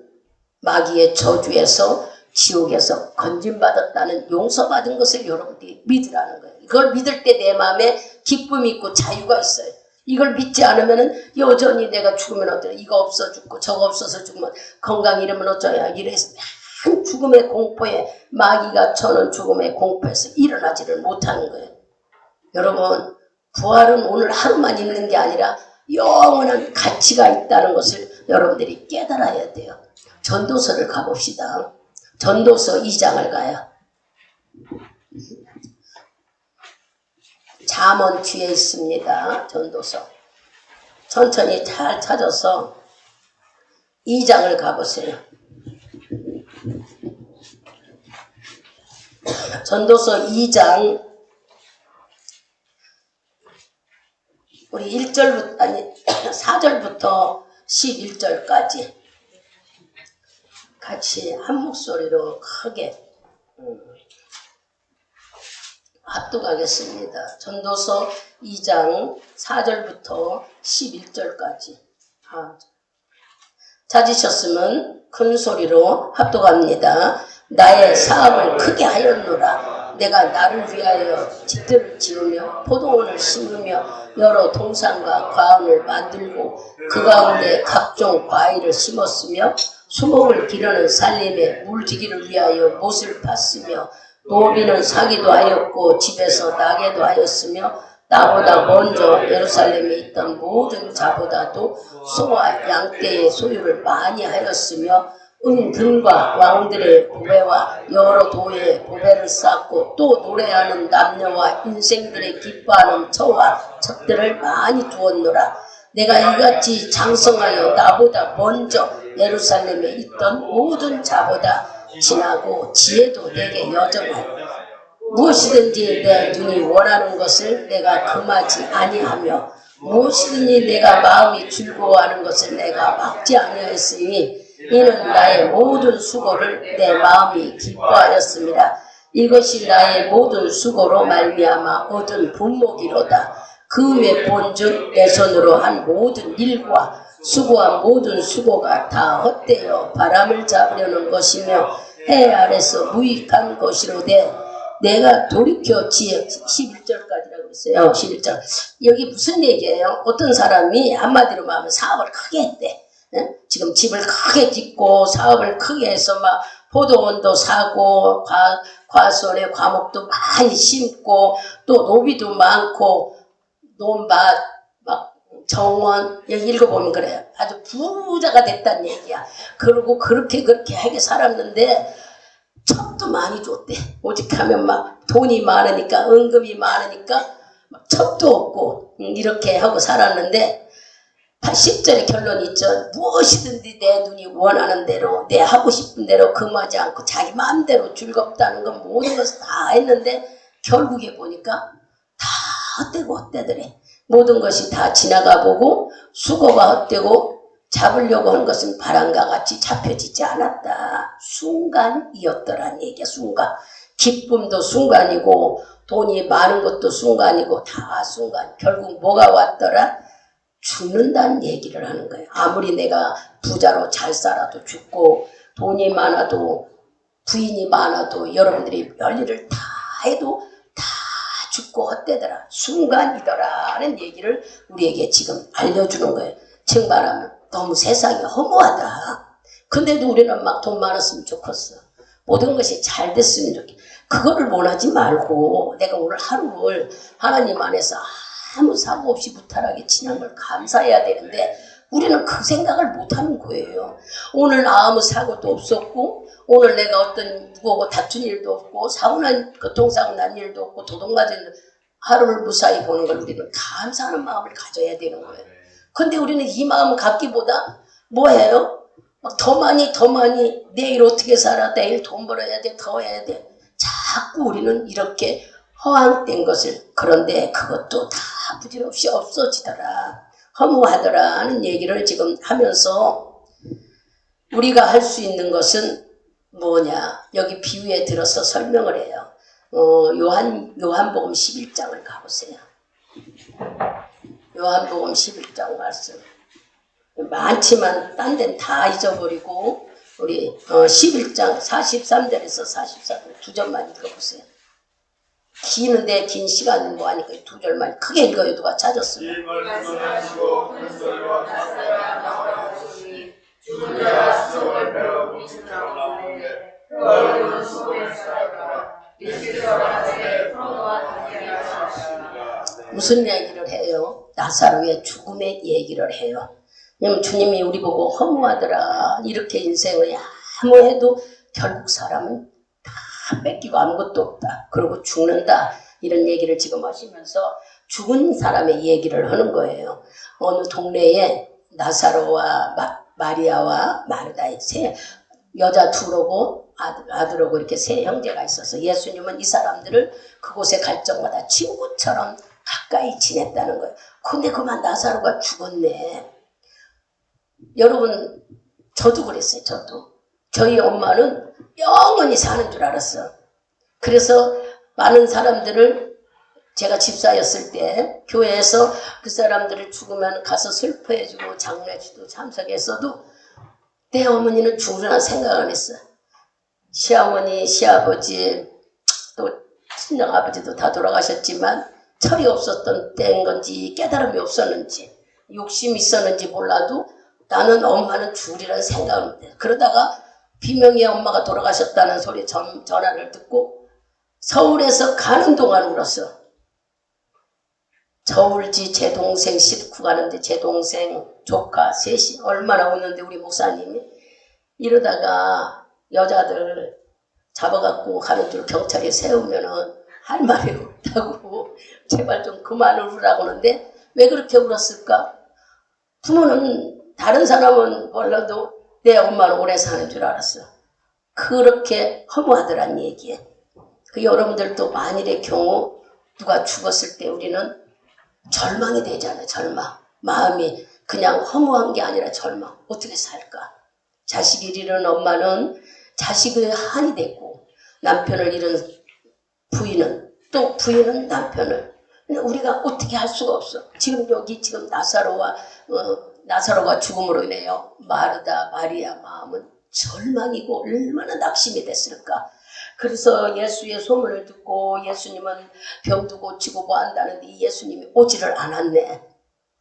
마귀의 저주에서 지옥에서 건진받았다는 용서받은 것을 여러분들이 믿으라는 거예요. 이걸 믿을 때 내 마음에 기쁨이 있고 자유가 있어요. 이걸 믿지 않으면은 여전히 내가 죽으면 어쩌냐, 이거 없어 죽고 저거 없어서 죽으면 건강 잃으면 어쩌냐 이래서 한 죽음의 공포에 마귀가 쳐는 죽음의 공포에서 일어나지를 못하는 거예요. 여러분 부활은 오늘 하루만 있는 게 아니라 영원한 가치가 있다는 것을 여러분들이 깨달아야 돼요. 전도서를 가봅시다. 전도서 2장을 가요. 잠언 뒤에 있습니다. 전도서. 천천히 잘 찾아서 2장을 가보세요. 전도서 2장 우리 1절부터 아니 4절부터 11절까지 같이 한 목소리로 크게 합독하겠습니다. 전도서 2장 4절부터 11절까지 찾으셨으면 큰 소리로 합독합니다. 나의 사업을 크게 하였노라. 내가 나를 위하여 집들을 지으며 포도원을 심으며 여러 동산과 과원을 만들고 그 가운데 각종 과일을 심었으며 수목을 기르는 살림에 물지기를 위하여 못을 팠으며 노비는 사기도 하였고 집에서 나게도 하였으며 나보다 먼저 예루살렘에 있던 모든 자보다도 소와 양떼의 소유를 많이 하였으며 은금과 왕들의 보배와 여러 도의 보배를 쌓고 또 노래하는 남녀와 인생들의 기뻐하는 처와 첩들을 많이 두었노라. 내가 이같이 장성하여 나보다 먼저 예루살렘에 있던 모든 자보다 지나고 지혜도 내게 여정하여 무엇이든지 내 눈이 원하는 것을 내가 금하지 아니하며 무엇이든지 내가 마음이 즐거워하는 것을 내가 막지 아니하였으니 이는 나의 모든 수고를 내 마음이 기뻐하였습니다. 이것이 나의 모든 수고로 말미암아 얻은 분목이로다. 그 외 본즉 내 손으로 한 모든 일과 수고한 모든 수고가 다 헛되어 바람을 잡으려는 것이며 해 아래서 무익한 것이로되 내가 돌이켜 지혜 11절까지라고 했어요. 11절. 여기 무슨 얘기예요? 어떤 사람이 한마디로 말하면 사업을 크게 했대. 지금 집을 크게 짓고 사업을 크게 해서 막 포도원도 사고 과수원에 과목도 많이 심고 또 노비도 많고 논밭 막 정원 여기 읽어보면 그래요. 아주 부자가 됐다는 얘기야. 그리고 그렇게 하게 살았는데 첩도 많이 줬대. 오직하면 막 돈이 많으니까 은금이 많으니까 막 첩도 없고 이렇게 하고 살았는데 10절의 결론이 있죠. 무엇이든지 내 눈이 원하는 대로 내 하고 싶은 대로 금하지 않고 자기 마음대로 즐겁다는 건 모든 것을 다 했는데 결국에 보니까 다 헛되고 헛되더래. 모든 것이 다 지나가보고 수고가 헛되고 잡으려고 하는 것은 바람과 같이 잡혀지지 않았다. 순간이었더란 얘기야. 순간. 기쁨도 순간이고 돈이 많은 것도 순간이고 다 순간. 결국 뭐가 왔더라? 죽는다는 얘기를 하는 거예요. 아무리 내가 부자로 잘 살아도 죽고 돈이 많아도 부인이 많아도 여러분들이 별일을 다 해도 다 죽고 헛되더라. 순간이더라는 얘기를 우리에게 지금 알려주는 거예요. 즉 말하면 너무 세상이 허무하다. 근데도 우리는 막 돈 많았으면 좋겠어. 모든 것이 잘 됐으면 좋겠어. 그거를 원하지 말고 내가 오늘 하루를 하나님 안에서 아무 사고 없이 무탈하게 지난 걸 감사해야 되는데 우리는 그 생각을 못하는 거예요. 오늘 아무 사고도 없었고 오늘 내가 어떤 누구하고 다툰 일도 없고 교통사고 난 일도 없고 도둑맞은 하루를 무사히 보는 걸 우리는 감사하는 마음을 가져야 되는 거예요. 근데 우리는 이 마음 갖기보다 뭐예요? 막 더 많이 내일 어떻게 살아? 내일 돈 벌어야 돼. 더 해야 돼. 자꾸 우리는 이렇게 허황된 것을 그런데 그것도 다 부질없이 없어지더라. 허무하더라는 얘기를 지금 하면서 우리가 할 수 있는 것은 뭐냐? 여기 비유에 들어서 설명을 해요. 요한복음 11장을 가보세요. 요한복음 11장 말씀. 많지만 딴 데는 다 잊어버리고 우리 11장 43절에서 44절 두 절만 읽어보세요. 기는데 긴 시간은 뭐하니까 두 절만 크게 읽어요. 누가 찾았으면. 이 말씀을 하시고 큰 소리와 가사야 나오시니 죽은 자가 수석을 베어 뭉치처럼 나오는데 그 얼굴은 수고의 쌀더라. 일시적한테 평화와 함께 하시니라. 무슨 얘기를 해요? 나사로의 죽음의 얘기를 해요. 왜냐면 주님이 우리 보고 허무하더라. 이렇게 인생을 아무 해도 결국 사람은 다 뺏기고 아무것도 없다. 그리고 죽는다. 이런 얘기를 지금 하시면서 죽은 사람의 얘기를 하는 거예요. 어느 동네에 나사로와 마리아와 마르다의 세 여자 둘하고 아들하고 이렇게 세 형제가 있어서 예수님은 이 사람들을 그곳에 갈 적마다 친구처럼 가까이 지냈다는 거예요. 근데 그만 나사로가 죽었네. 여러분 저도 그랬어요. 저도. 저희 엄마는 영원히 사는 줄 알았어. 그래서 많은 사람들을 제가 집사였을 때 교회에서 그 사람들을 죽으면 가서 슬퍼해주고 장례식도 참석했어도 내 어머니는 죽으나 생각 안 했어. 시어머니, 시아버지 또 친정아버지도 다 돌아가셨지만 철이 없었던 때인 건지 깨달음이 없었는지 욕심이 있었는지 몰라도 나는 엄마는 죽으리라는 생각을 못해. 그러다가 비명의 엄마가 돌아가셨다는 소리 전화를 듣고 서울에서 가는 동안 울었어. 저 울지 제 동생 싣고 가는데 제 동생 조카 셋이 얼마나 웃는데 우리 목사님이 이러다가 여자들 잡아갖고 가는 줄 경찰이 세우면은 할 말이 없다고 제발 좀 그만 울으라고 하는데 왜 그렇게 울었을까? 부모는 다른 사람은 몰라도 내 엄마는 오래 사는 줄 알았어. 그렇게 허무하더란 얘기에. 그 여러분들도 만일의 경우 누가 죽었을 때 우리는 절망이 되잖아요. 절망. 마음이 그냥 허무한 게 아니라 절망. 어떻게 살까? 자식을 잃은 엄마는 자식의 한이 됐고 남편을 잃은 부인은 또 부인은 남편을. 근데 우리가 어떻게 할 수가 없어. 지금 여기 지금 나사로가 죽음으로 인해요. 마르다 마리아 마음은 절망이고 얼마나 낙심이 됐을까. 그래서 예수의 소문을 듣고 예수님은 병도 고치고 뭐 한다는데 예수님이 오지를 않았네.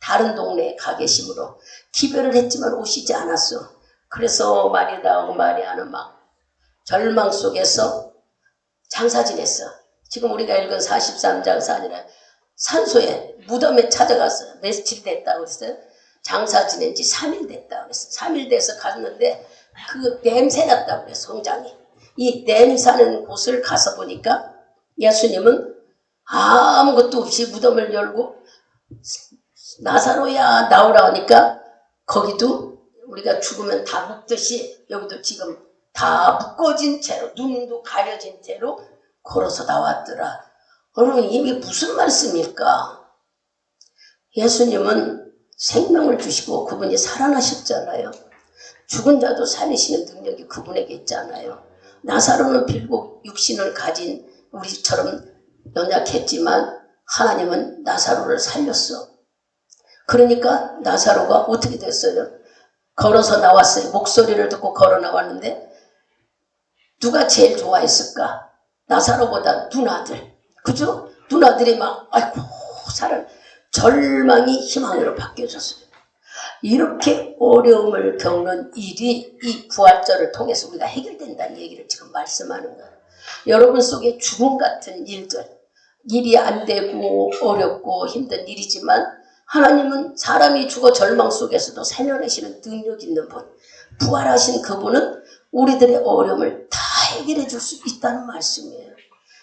다른 동네에 가 계심으로 기별을 했지만 오시지 않았어. 그래서 마리다하고 마리아는 막 절망 속에서 장사 지냈어. 지금 우리가 읽은 43장 4절에 산소에 무덤에 찾아갔어요. 며칠 됐다고 그랬어요. 장사 지낸 지 3일 됐다고 그랬어요. 3일 돼서 갔는데 그 냄새 났다고 그래요. 성장이. 이 냄새나는 곳을 가서 보니까 예수님은 아무것도 없이 무덤을 열고 나사로야 나오라 하니까 거기도 우리가 죽으면 다 묵듯이 여기도 지금 다 묶어진 채로 눈도 가려진 채로 걸어서 나왔더라. 여러분 이게 무슨 말씀일까? 예수님은 생명을 주시고 그분이 살아나셨잖아요. 죽은 자도 살리시는 능력이 그분에게 있잖아요. 나사로는 비록 육신을 가진 우리처럼 연약했지만 하나님은 나사로를 살렸어. 그러니까 나사로가 어떻게 됐어요? 걸어서 나왔어요. 목소리를 듣고 걸어 나왔는데 누가 제일 좋아했을까? 나사로보다 누나들. 그죠? 누나들이 막 아이고 사람 절망이 희망으로 바뀌어졌어요. 이렇게 어려움을 겪는 일이 이 부활절을 통해서 우리가 해결된다는 얘기를 지금 말씀하는 거예요. 여러분 속에 죽음 같은 일들, 일이 안 되고 어렵고 힘든 일이지만 하나님은 사람이 죽어 절망 속에서도 살려내시는 능력 있는 분, 부활하신 그분은 우리들의 어려움을 다 해결해 줄 수 있다는 말씀이에요.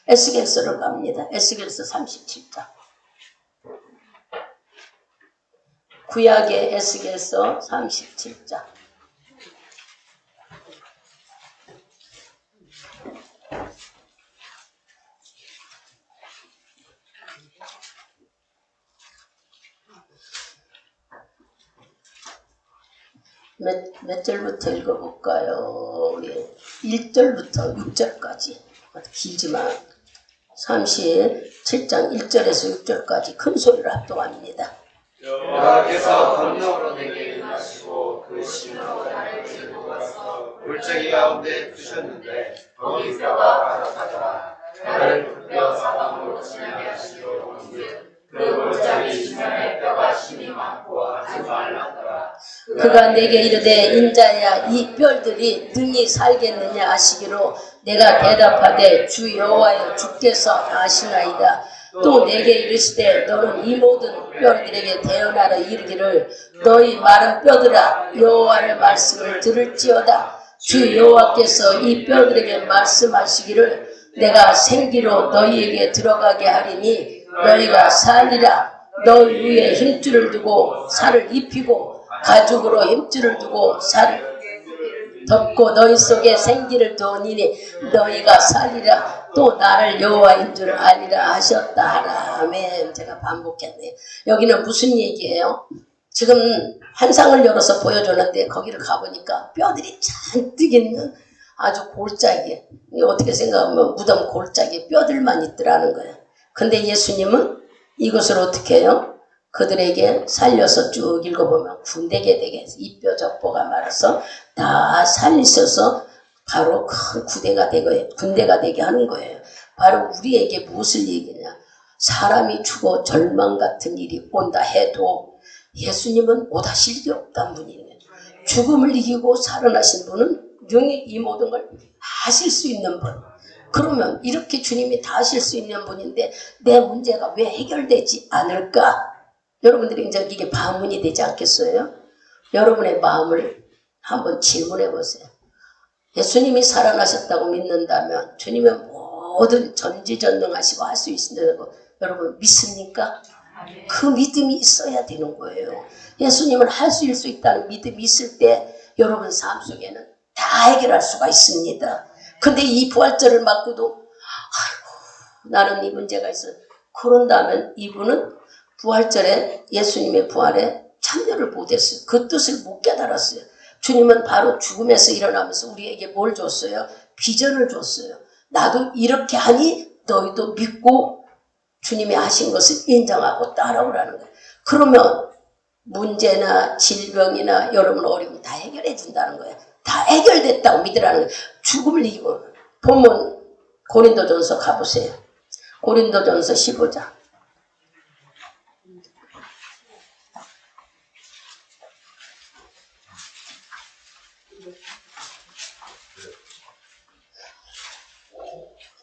에스겔서를 갑니다. 에스겔서 37장. 구약의 에스겔서 37장. 몇 절부터 읽어볼까요? 우리 1절부터 6절까지. 길지만 37장 1절에서 6절까지 큰 소리로 합동합니다. 여호와께서 강력으로 내게 임하시고 그 신으로 나를 들고 가서 골짜기 가운데 두셨는데 거기 뼈가 바삭하더라. 나를 굽혀 사방으로 지나게 하시려 온즉 그 골짜기 주변에 뼈가 심이 많고 아주 말랐더라. 그가 내게 이르되 인자야 이 뼈들이 능히 살겠느냐 하시기로 내가 대답하되 주 여호와여 주께서 아시나이다. 또 내게 이르시되 너는 이 모든 뼈들에게 대언하라 이르기를 너희 마른 뼈들아 여호와의 말씀을 들을지어다. 주 여호와께서 이 뼈들에게 말씀하시기를 내가 생기로 너희에게 들어가게 하리니 너희가 살리라. 너희 위에 힘줄을 두고 살을 입히고 가죽으로 힘줄을 두고 살을 덮고 너희 속에 생기를 두니니 너희가 살리라. 또 나를 여호와인 줄 알리라 하셨다 하라. 아멘. 제가 반복했네요. 여기는 무슨 얘기예요? 지금 환상을 열어서 보여줬는데 거기를 가보니까 뼈들이 잔뜩 있는 아주 골짜기. 어떻게 생각하면 무덤 골짜기에 뼈들만 있더라는 거예요. 근데 예수님은 이것을 어떻게 해요? 그들에게 살려서 쭉 읽어보면 군대게 되게 해서 이 뼈 저 뼈가 말아서 다 살리셔서 바로 큰 군대가 되게 하는 거예요. 바로 우리에게 무엇을 얘기냐? 사람이 죽어 절망 같은 일이 온다 해도 예수님은 못하실 일이 없다는 분이에요. 죽음을 이기고 살아나신 분은 능히 이 모든 걸 하실 수 있는 분. 그러면 이렇게 주님이 다 하실 수 있는 분인데 내 문제가 왜 해결되지 않을까? 여러분들이 이제 이게 반문이 되지 않겠어요? 여러분의 마음을 한번 질문해 보세요. 예수님이 살아나셨다고 믿는다면 주님은 모든 전지전능하시고 할 수 있다고 여러분 믿습니까? 그 믿음이 있어야 되는 거예요. 예수님은 할 수 있다는 믿음이 있을 때 여러분 삶 속에는 다 해결할 수가 있습니다. 근데 이 부활절을 맞고도 아이고 나는 이 문제가 있어. 그런다면 이분은 부활절에 예수님의 부활에 참여를 못했어요. 그 뜻을 못 깨달았어요. 주님은 바로 죽음에서 일어나면서 우리에게 뭘 줬어요? 비전을 줬어요. 나도 이렇게 하니 너희도 믿고 주님이 하신 것을 인정하고 따라오라는 거예요. 그러면 문제나 질병이나 여러분 어려움 다 해결해 준다는 거예요. 다 해결됐다고 믿으라는 거예요. 죽음을 이기고 본문 고린도전서 가보세요. 고린도전서 15장.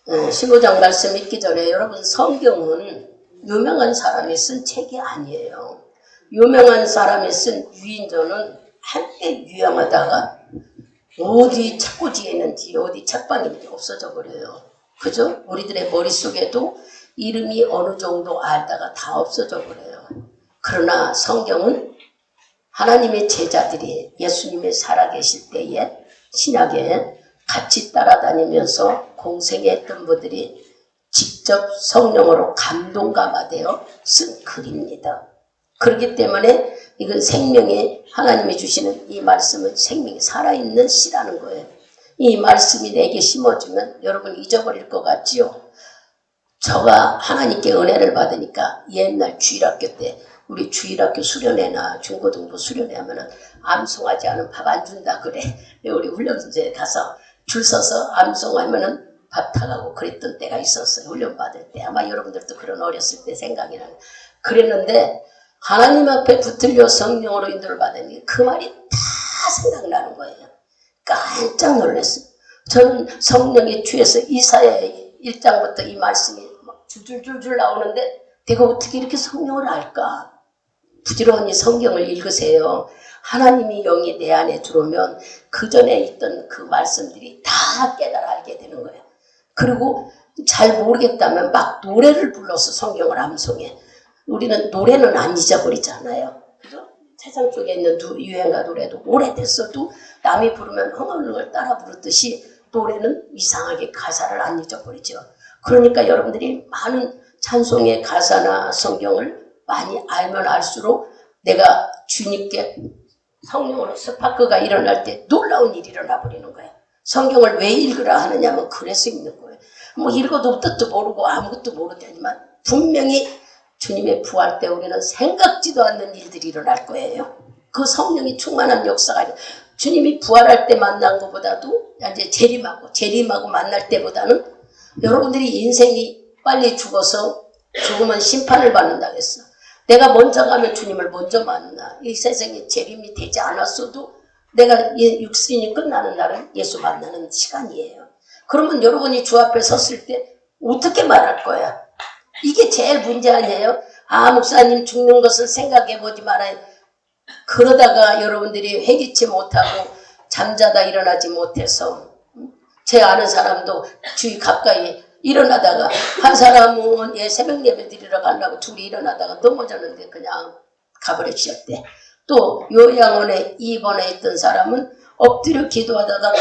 네, 15장 말씀 읽기 전에 여러분 성경은 유명한 사람이 쓴 책이 아니에요. 유명한 사람이 쓴 유인전은 한때 유행하다가 어디 책꽂이에 있는지 어디 책방에 있는지 없어져 버려요. 그죠? 우리들의 머릿속에도 이름이 어느 정도 알다가 다 없어져 버려요. 그러나 성경은 하나님의 제자들이 예수님이 살아계실 때에 신약에 같이 따라다니면서 공생했던 분들이 직접 성령으로 감동감화되어 쓴 글입니다. 그렇기 때문에 이건 생명의 하나님이 주시는 이 말씀은 생명이 살아있는 씨라는 거예요. 이 말씀이 내게 심어주면 여러분 잊어버릴 것 같지요? 저가 하나님께 은혜를 받으니까 옛날 주일학교 때 우리 주일학교 수련회나 중고등부 수련회 하면은 암송하지 않으면 밥 안 준다 그래. 우리 훈련소에 가서 줄 서서 암송하면은 밥 타가고 그랬던 때가 있었어요. 훈련 받을 때. 아마 여러분들도 그런 어렸을 때 생각이 나요. 그랬는데 하나님 앞에 붙들려 성령으로 인도를 받으니 그 말이 다 생각나는 거예요. 깜짝 놀랐어요. 저는 성령의 주에서 이사야 1장부터 이 말씀이 줄줄줄줄 나오는데 내가 어떻게 이렇게 성령을 알까? 부지런히 성경을 읽으세요. 하나님이 영이 내 안에 들어오면 그 전에 있던 그 말씀들이 다 깨달아 알게 되는 거예요. 그리고 잘 모르겠다면 막 노래를 불러서 성경을 암송해. 우리는 노래는 안 잊어버리잖아요. 그죠? 세상 속에 있는 유행가 노래도 오래됐어도 남이 부르면 흥얼흥얼 따라 부르듯이 노래는 이상하게 가사를 안 잊어버리죠. 그러니까 여러분들이 많은 찬송의 가사나 성경을 많이 알면 알수록 내가 주님께 성령으로 스파크가 일어날 때 놀라운 일이 일어나 버리는 거예요. 성경을 왜 읽으라 하느냐면 그래서 읽는 거예요. 뭐 읽어도 뜻도 모르고 아무것도 모르지만 분명히 주님의 부활 때 우리는 생각지도 않는 일들이 일어날 거예요. 그 성령이 충만한 역사가 주님이 부활할 때 만난 것보다도 이제 재림하고 만날 때보다는 여러분들이 인생이 빨리 죽어서 죽으면 심판을 받는다고 했어. 내가 먼저 가면 주님을 먼저 만나. 이 세상에 재림이 되지 않았어도 내가 육신이 끝나는 날은 예수 만나는 시간이에요. 그러면 여러분이 주 앞에 섰을 때 어떻게 말할 거야? 이게 제일 문제 아니에요? 아, 목사님 죽는 것을 생각해보지 말아요. 그러다가 여러분들이 회개치 못하고 잠자다 일어나지 못해서 제 아는 사람도 주위 가까이 일어나다가 한 사람은 새벽 예배 드리러 가려고 둘이 일어나다가 넘어졌는데 그냥 가버리셨대. 또 요양원에 입원해 있던 사람은 엎드려 기도하다가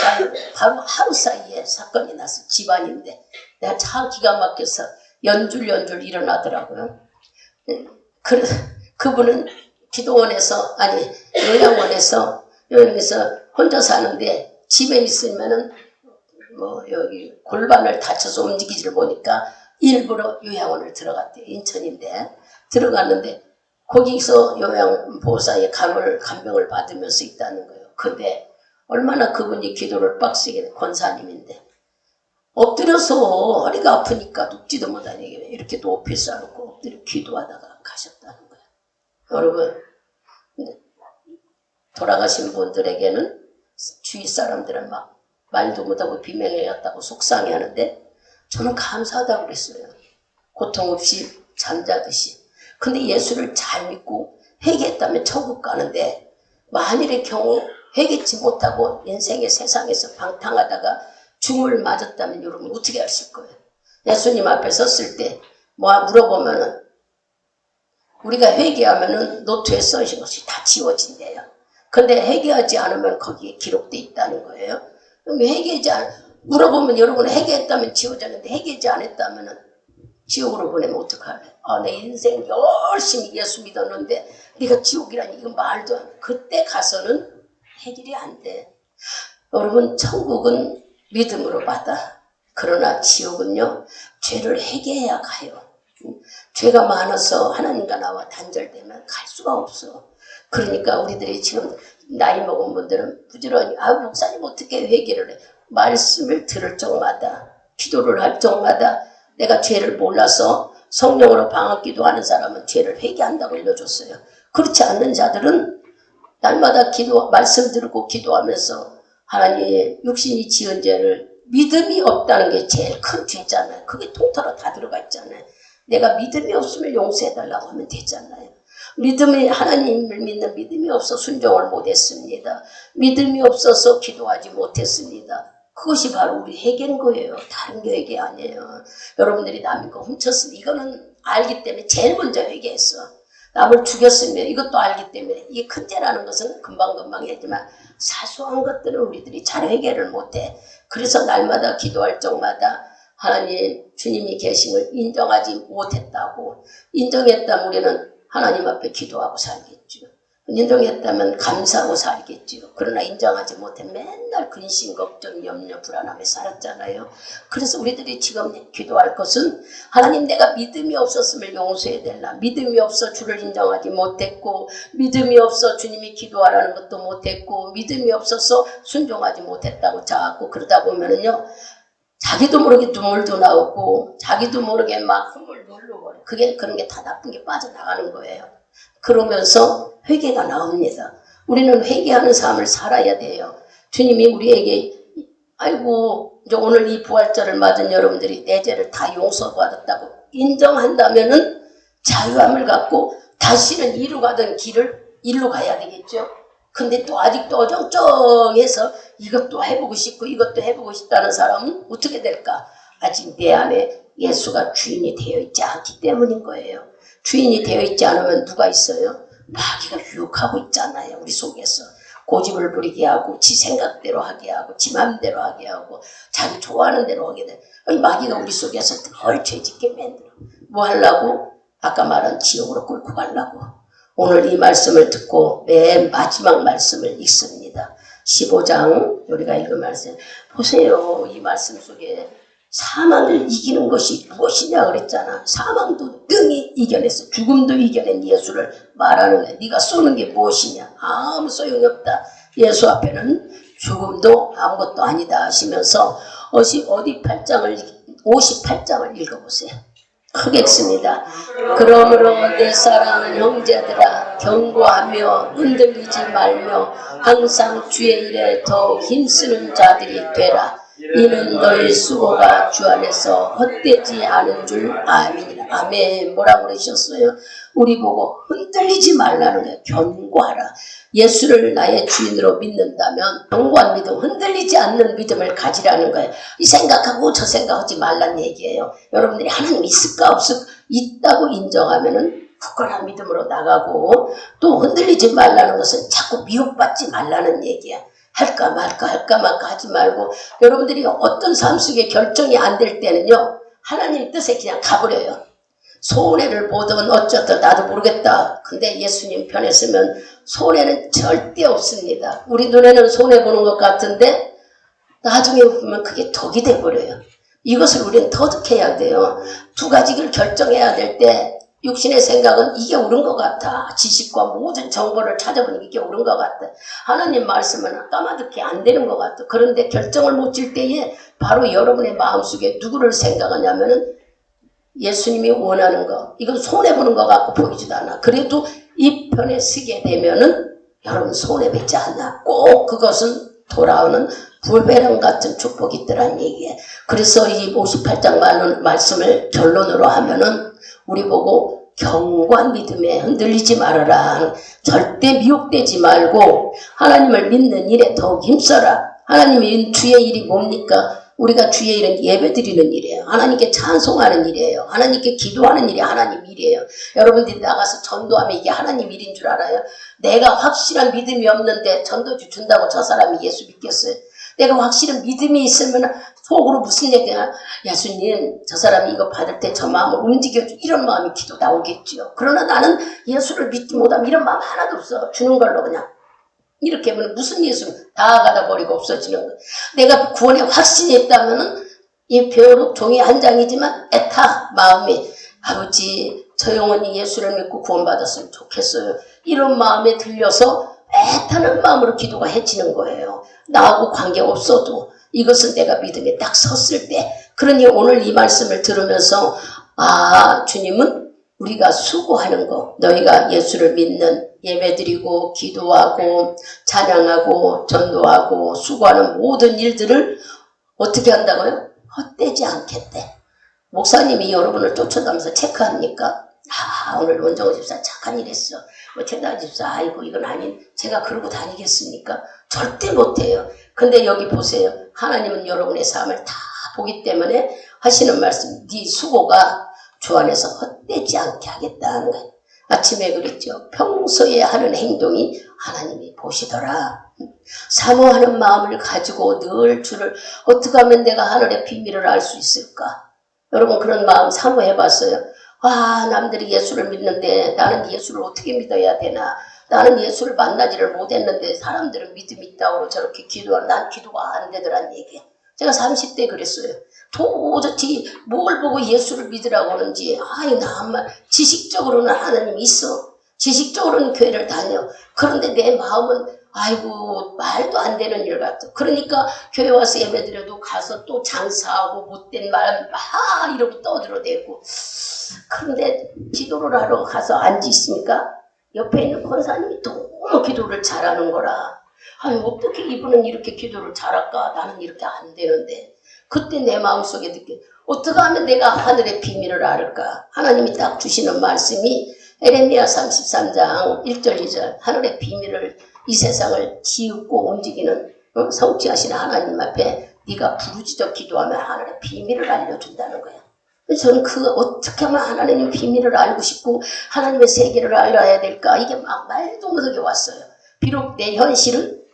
바로 하루 사이에 사건이 났어. 집안인데 내가 참 기가 막혀서 연줄 일어나더라고요. 그분은 기도원에서 요양원에서 혼자 사는데 집에 있으면은 여기 골반을 다쳐서 움직이지를 보니까 일부러 요양원을 들어갔대. 인천인데 들어갔는데 거기서 요양보호사의 간병을 받으면서 있다는 거예요. 근데 얼마나 그분이 기도를 빡세게 권사님인데 엎드려서 허리가 아프니까 눕지도 못하니 이렇게 높이 쌓고 엎드려 기도하다가 가셨다는 거예요. 여러분 돌아가신 분들에게는 주위 사람들은 막 말도 못하고 비명이었다고 속상해하는데 저는 감사하다고 그랬어요. 고통 없이 잠자듯이. 근데 예수를 잘 믿고 회개했다면 천국 가는데 만일의 경우 회개치 못하고 인생의 세상에서 방탕하다가 죽음을 맞았다면 여러분 어떻게 하실 거예요? 예수님 앞에 섰을 때 물어보면은 우리가 회개하면은 노트에 써있는 것이 다 지워진대요. 근데 회개하지 않으면 거기에 기록돼 있다는 거예요. 그럼 물어보면 여러분 회개했다면 지워졌는데 회개하지 않았다면 지옥으로 보내면 어떡하래? 내 인생 열심히 예수 믿었는데 네가 지옥이라니 이거 말도 안 돼. 그때 가서는 해결이 안 돼. 여러분 천국은 믿음으로 받아. 그러나 지옥은요 죄를 회개해야 가요. 죄가 많아서 하나님과 나와 단절되면 갈 수가 없어. 그러니까 우리들이 지금 나이 먹은 분들은 부지런히 목사님 어떻게 회개를 해? 말씀을 들을 적마다 기도를 할 적마다 내가 죄를 몰라서 성령으로 방언기도하는 사람은 죄를 회개한다고 알려줬어요. 그렇지 않는 자들은 날마다 말씀 들고 기도하면서 하나님 육신이 지은 죄를 믿음이 없다는 게 제일 큰 죄잖아요. 그게 통틀어 다 들어가 있잖아요. 내가 믿음이 없으면 용서해달라고 하면 되잖아요. 하나님을 믿는 믿음이 없어 순종을 못했습니다. 믿음이 없어서 기도하지 못했습니다. 그것이 바로 우리 회개인 거예요. 다른 게 회개 아니에요. 여러분들이 남의 거 훔쳤으면 이거는 알기 때문에 제일 먼저 회개했어. 남을 죽였으면 이것도 알기 때문에 이게 큰 죄라는 것은 금방금방 했지만 사소한 것들은 우리들이 잘 회개를 못해. 그래서 날마다 기도할 적마다 하나님 주님이 계심을 인정하지 못했다고 인정했다면 우리는 하나님 앞에 기도하고 살겠죠. 인정했다면 감사하고 살겠지요. 그러나 인정하지 못해 맨날 근심, 걱정, 염려, 불안함에 살았잖아요. 그래서 우리들이 지금 기도할 것은 하나님 내가 믿음이 없었음을 용서해야 되나. 믿음이 없어 주를 인정하지 못했고 믿음이 없어 주님이 기도하라는 것도 못했고 믿음이 없어서 순종하지 못했다고 자꾸 그러다 보면은요. 자기도 모르게 눈물도 나오고 자기도 모르게 막 흠을 누르고 그런 게 다 나쁜 게 빠져나가는 거예요. 그러면서 회개가 나옵니다. 우리는 회개하는 삶을 살아야 돼요. 주님이 우리에게 아이고 이제 오늘 이 부활절을 맞은 여러분들이 내 죄를 다 용서받았다고 인정한다면은 자유함을 갖고 다시는 이루 가던 길을 일로 가야 되겠죠. 근데 또 아직도 어정쩡해서 이것도 해보고 싶고 이것도 해보고 싶다는 사람은 어떻게 될까? 아직 내 안에 예수가 주인이 되어 있지 않기 때문인 거예요. 주인이 되어 있지 않으면 누가 있어요? 마귀가 유혹하고 있잖아요. 우리 속에서. 고집을 부리게 하고 지 생각대로 하게 하고 지 맘대로 하게 하고 자기 좋아하는 대로 하게 돼. 마귀가 우리 속에서 덜 죄짓게 만들어. 뭐 하려고? 아까 말한 지옥으로 끌고 가려고. 오늘 이 말씀을 듣고 맨 마지막 말씀을 읽습니다. 15장 우리가 읽은 말씀 보세요. 이 말씀 속에 사망을 이기는 것이 무엇이냐 그랬잖아. 사망도 능히 이겨냈어. 죽음도 이겨낸 예수를 말하는 거야. 네가 쏘는 게 무엇이냐. 아무 소용이 없다. 예수 앞에는 죽음도 아무것도 아니다 하시면서 어디 58장을 읽어보세요. 크게 읽습니다. 그러므로 내 사랑하는 형제들아 경고하며 흔들리지 말며 항상 주의 일에 더욱 힘쓰는 자들이 되라. 이는 너의 수고가 주 안에서 헛되지 않은 줄 아미니라. 아멘. 뭐라고 그러셨어요? 우리 보고 흔들리지 말라는 거예요. 견고하라. 예수를 나의 주인으로 믿는다면 견고한 믿음, 흔들리지 않는 믿음을 가지라는 거예요. 이 생각하고 저 생각하지 말란 얘기예요. 여러분들이 하나님 있을까 없을까 있다고 인정하면은 굳건한 믿음으로 나가고 또 흔들리지 말라는 것은 자꾸 미혹받지 말라는 얘기야. 할까 말까 하지 말고 여러분들이 어떤 삶 속에 결정이 안 될 때는요. 하나님 뜻에 그냥 가버려요. 손해를 보든 어쩌든 나도 모르겠다. 근데 예수님 편에 서면 손해는 절대 없습니다. 우리 눈에는 손해보는 것 같은데 나중에 보면 그게 덕이 돼버려요. 이것을 우리는 터득해야 돼요. 두 가지를 결정해야 될 때 육신의 생각은 이게 옳은 것 같아. 지식과 모든 정보를 찾아보니 이게 옳은 것 같아. 하나님 말씀은 까마득히 안 되는 것 같아. 그런데 결정을 못 질 때에 바로 여러분의 마음속에 누구를 생각하냐면은 예수님이 원하는 거. 이건 손해보는 것 같고 보이지도 않아. 그래도 이 편에 서게 되면은 여러분 손해보지 않아. 꼭 그것은 돌아오는 불배랑 같은 축복이 있더란 얘기예요. 그래서 이 58장 말씀을 결론으로 하면은 우리 보고 견고한 믿음에 흔들리지 말아라. 절대 미혹되지 말고 하나님을 믿는 일에 더욱 힘써라. 하나님의 주의 일이 뭡니까? 우리가 주의 일은 예배드리는 일이에요. 하나님께 찬송하는 일이에요. 하나님께 기도하는 일이 하나님 일이에요. 여러분들이 나가서 전도하면 이게 하나님 일인 줄 알아요? 내가 확실한 믿음이 없는데 전도주 준다고 저 사람이 예수 믿겠어요? 내가 확실한 믿음이 있으면 속으로 무슨 얘기야? 예수님 저 사람이 이거 받을 때 저 마음을 움직여줘. 이런 마음이 기도 나오겠죠. 그러나 나는 예수를 믿지 못하면 이런 마음 하나도 없어. 주는 걸로 그냥. 이렇게 하면 무슨 예수 다 가다 버리고 없어지는 거야. 내가 구원에 확신이 있다면은 이 벼룩 종이 한 장이지만 애타 마음이 아버지 저 영혼이 예수를 믿고 구원받았으면 좋겠어요. 이런 마음에 들려서 애타는 마음으로 기도가 해지는 거예요. 나하고 관계없어도 이것은 내가 믿음에 딱 섰을 때. 그러니 오늘 이 말씀을 들으면서 주님은 우리가 수고하는 거, 너희가 예수를 믿는 예배드리고 기도하고 찬양하고 전도하고 수고하는 모든 일들을 어떻게 한다고요? 헛되지 않겠대. 목사님이 여러분을 쫓아가면서 체크합니까? 오늘 원정호 집사 착한 일 했어. 최다 집사 아이고 이건 아닌 제가 그러고 다니겠습니까? 절대 못해요. 근데 여기 보세요. 하나님은 여러분의 삶을 다 보기 때문에 하시는 말씀, 네 수고가 주 안에서 헛되지 않게 하겠다는 거예요. 아침에 그랬죠. 평소에 하는 행동이 하나님이 보시더라. 사모하는 마음을 가지고 늘 주를 어떻게 하면 내가 하늘의 비밀을 알 수 있을까? 여러분 그런 마음 사모해봤어요? 남들이 예수를 믿는데 나는 예수를 어떻게 믿어야 되나? 나는 예수를 만나지를 못했는데 사람들은 믿음이 있다고 저렇게 기도하는, 난 기도가 안 되더란 얘기야. 제가 30대 그랬어요. 도저히 뭘 보고 예수를 믿으라고 하는지, 아이, 나 정말 지식적으로는 하나님이 있어. 지식적으로는 교회를 다녀. 그런데 내 마음은 아이고 말도 안 되는 일 같아. 그러니까 교회 와서 예배드려도 가서 또 장사하고 못된 말 막 이러고 떠들어대고. 그런데 기도를 하러 가서 앉으시니까 옆에 있는 권사님이 너무 기도를 잘하는 거라. 아니 어떻게 이분은 이렇게 기도를 잘할까? 나는 이렇게 안 되는데. 그때 내 마음속에 느껴, 어떻게 하면 내가 하늘의 비밀을 알까? 하나님이 딱 주시는 말씀이 에레미야 33장 1절 2절, 하늘의 비밀을, 이 세상을 지읍고 움직이는 성취하시는 하나님 앞에 네가 부르짖어 기도하면 하늘의 비밀을 알려준다는 거야. 저는 그 어떻게 하면 하나님의 비밀을 알고 싶고 하나님의 세계를 알아야 될까? 이게 막 말도 못하게 왔어요. 비록 내 현실은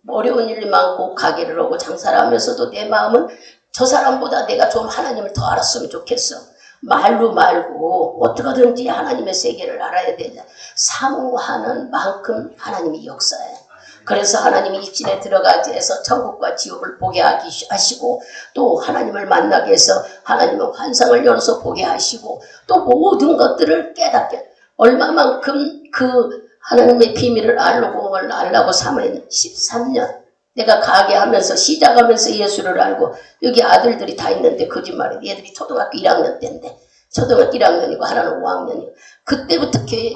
어려운 일이 많고 가게를 하고 장사를 하면서도 내 마음은 저 사람보다 내가 좀 하나님을 더 알았으면 좋겠어. 말로 말고 어떻게든지 하나님의 세계를 알아야 되냐. 사모하는 만큼 하나님이 역사해. 그래서 하나님이 입신에 들어가게 해서 천국과 지옥을 보게 하시고, 또 하나님을 만나게 해서 하나님의 환상을 열어서 보게 하시고, 또 모든 것들을 깨닫게, 얼마만큼 그 하나님의 비밀을 알라고 사모했는 13년 내가 가게 하면서 시작하면서 예수를 알고, 여기 아들들이 다 있는데 거짓말이에요. 얘들이 초등학교 1학년 때인데, 초등학교 1학년이고 하나는 5학년이고, 그때부터 교회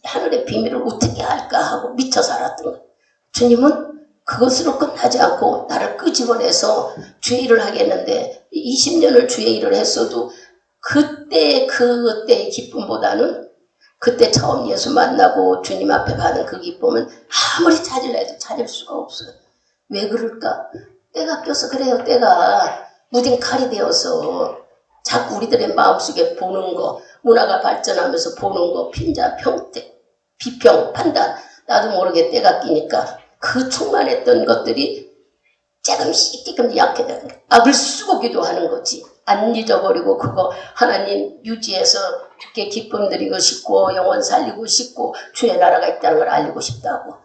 하늘의 비밀을 어떻게 할까 하고 미쳐 살았던 거예요. 주님은 그것으로 끝나지 않고 나를 끄집어내서 주의 일을 하겠는데, 20년을 주의 일을 했어도 그때의 기쁨보다는 그때 처음 예수 만나고 주님 앞에 받은 그 기쁨은 아무리 찾으려 해도 찾을 수가 없어요. 왜 그럴까? 때가 껴서 그래요. 때가 무딘 칼이 되어서 자꾸 우리들의 마음속에 보는 거, 문화가 발전하면서 보는 거, 핀자, 평택, 비평, 판단, 나도 모르게 때가 끼니까 그 충만했던 것들이 조금씩 약해져. 악을 쓰고 기도하는 거지. 안 잊어버리고 그거 하나님 유지해서 주께 기쁨 드리고 싶고 영원 살리고 싶고 주의 나라가 있다는 걸 알리고 싶다고.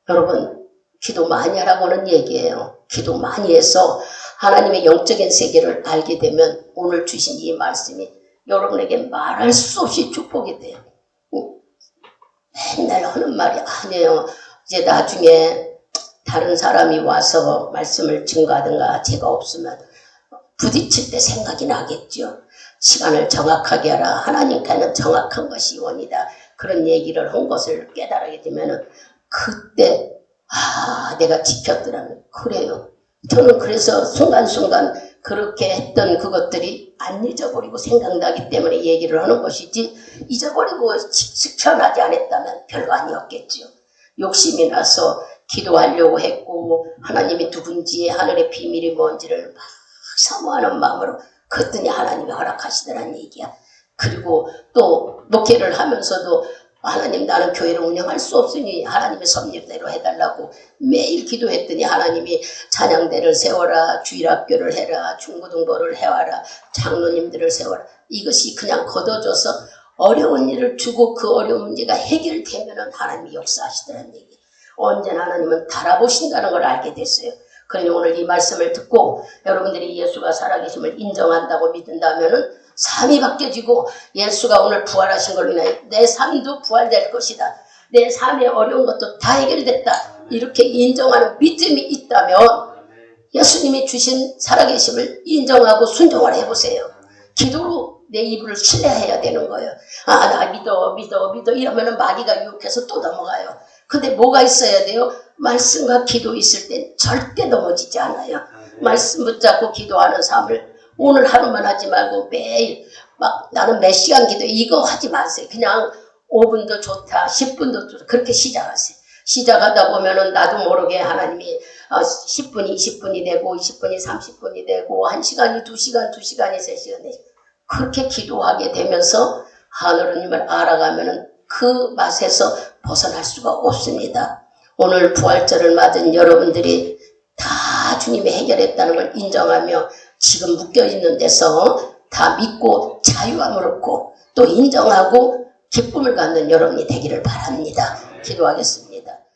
여러분 기도 많이 하라고 하는 얘기예요. 기도 많이 해서 하나님의 영적인 세계를 알게 되면 오늘 주신 이 말씀이 여러분에게 말할 수 없이 축복이 돼요. 맨날 하는 말이 아니에요. 이제 나중에 다른 사람이 와서 말씀을 증거하든가 제가 없으면 부딪힐 때 생각이 나겠죠. 시간을 정확하게 하라. 하나님께는 정확한 것이 원이다. 그런 얘기를 한 것을 깨달게 되면 그때 내가 지켰더라면 그래요. 저는 그래서 순간순간 그렇게 했던 그것들이 안 잊어버리고 생각나기 때문에 얘기를 하는 것이지, 잊어버리고 실천하지 않았다면 별거 아니었겠죠. 욕심이 나서 기도하려고 했고 하나님이 누군지 하늘의 비밀이 뭔지를 막 사모하는 마음으로 그랬더니 하나님이 허락하시더란 얘기야. 그리고 또 목회를 하면서도 하나님 나는 교회를 운영할 수 없으니 하나님의 섭리대로 해달라고 매일 기도했더니 하나님이 찬양대를 세워라, 주일학교를 해라, 중고등부를 해와라, 장로님들을 세워라. 이것이 그냥 걷어져서 어려운 일을 주고 그 어려운 문제가 해결되면 하나님이 역사하시더란 얘기야. 언제나 하나님은 달아보신다는 걸 알게 됐어요. 그러니 오늘 이 말씀을 듣고 여러분들이 예수가 살아계심을 인정한다고 믿는다면은 삶이 바뀌어지고 예수가 오늘 부활하신 걸로 인하여 내 삶도 부활될 것이다. 내 삶의 어려운 것도 다 해결됐다. 이렇게 인정하는 믿음이 있다면 예수님이 주신 살아계심을 인정하고 순종을 해보세요. 기도로 내 입을 신뢰해야 되는 거예요. 나 믿어 이러면은 마귀가 유혹해서 또 넘어가요. 근데 뭐가 있어야 돼요? 말씀과 기도 있을 땐 절대 넘어지지 않아요. 말씀 붙잡고 기도하는 삶을 오늘 하루만 하지 말고 매일 막 나는 몇 시간 기도 이거 하지 마세요. 그냥 5분도 좋다 10분도 좋다 그렇게 시작하세요. 시작하다 보면은 나도 모르게 하나님이 10분이 20분이 되고 20분이 30분이 되고 1시간이 2시간 2시간이 3시간 4시간 그렇게 기도하게 되면서 하나님을 알아가면은 그 맛에서 벗어날 수가 없습니다. 오늘 부활절을 맞은 여러분들이 다 주님이 해결했다는 걸 인정하며 지금 묶여있는 데서 다 믿고 자유함을 얻고 또 인정하고 기쁨을 갖는 여러분이 되기를 바랍니다. 기도하겠습니다.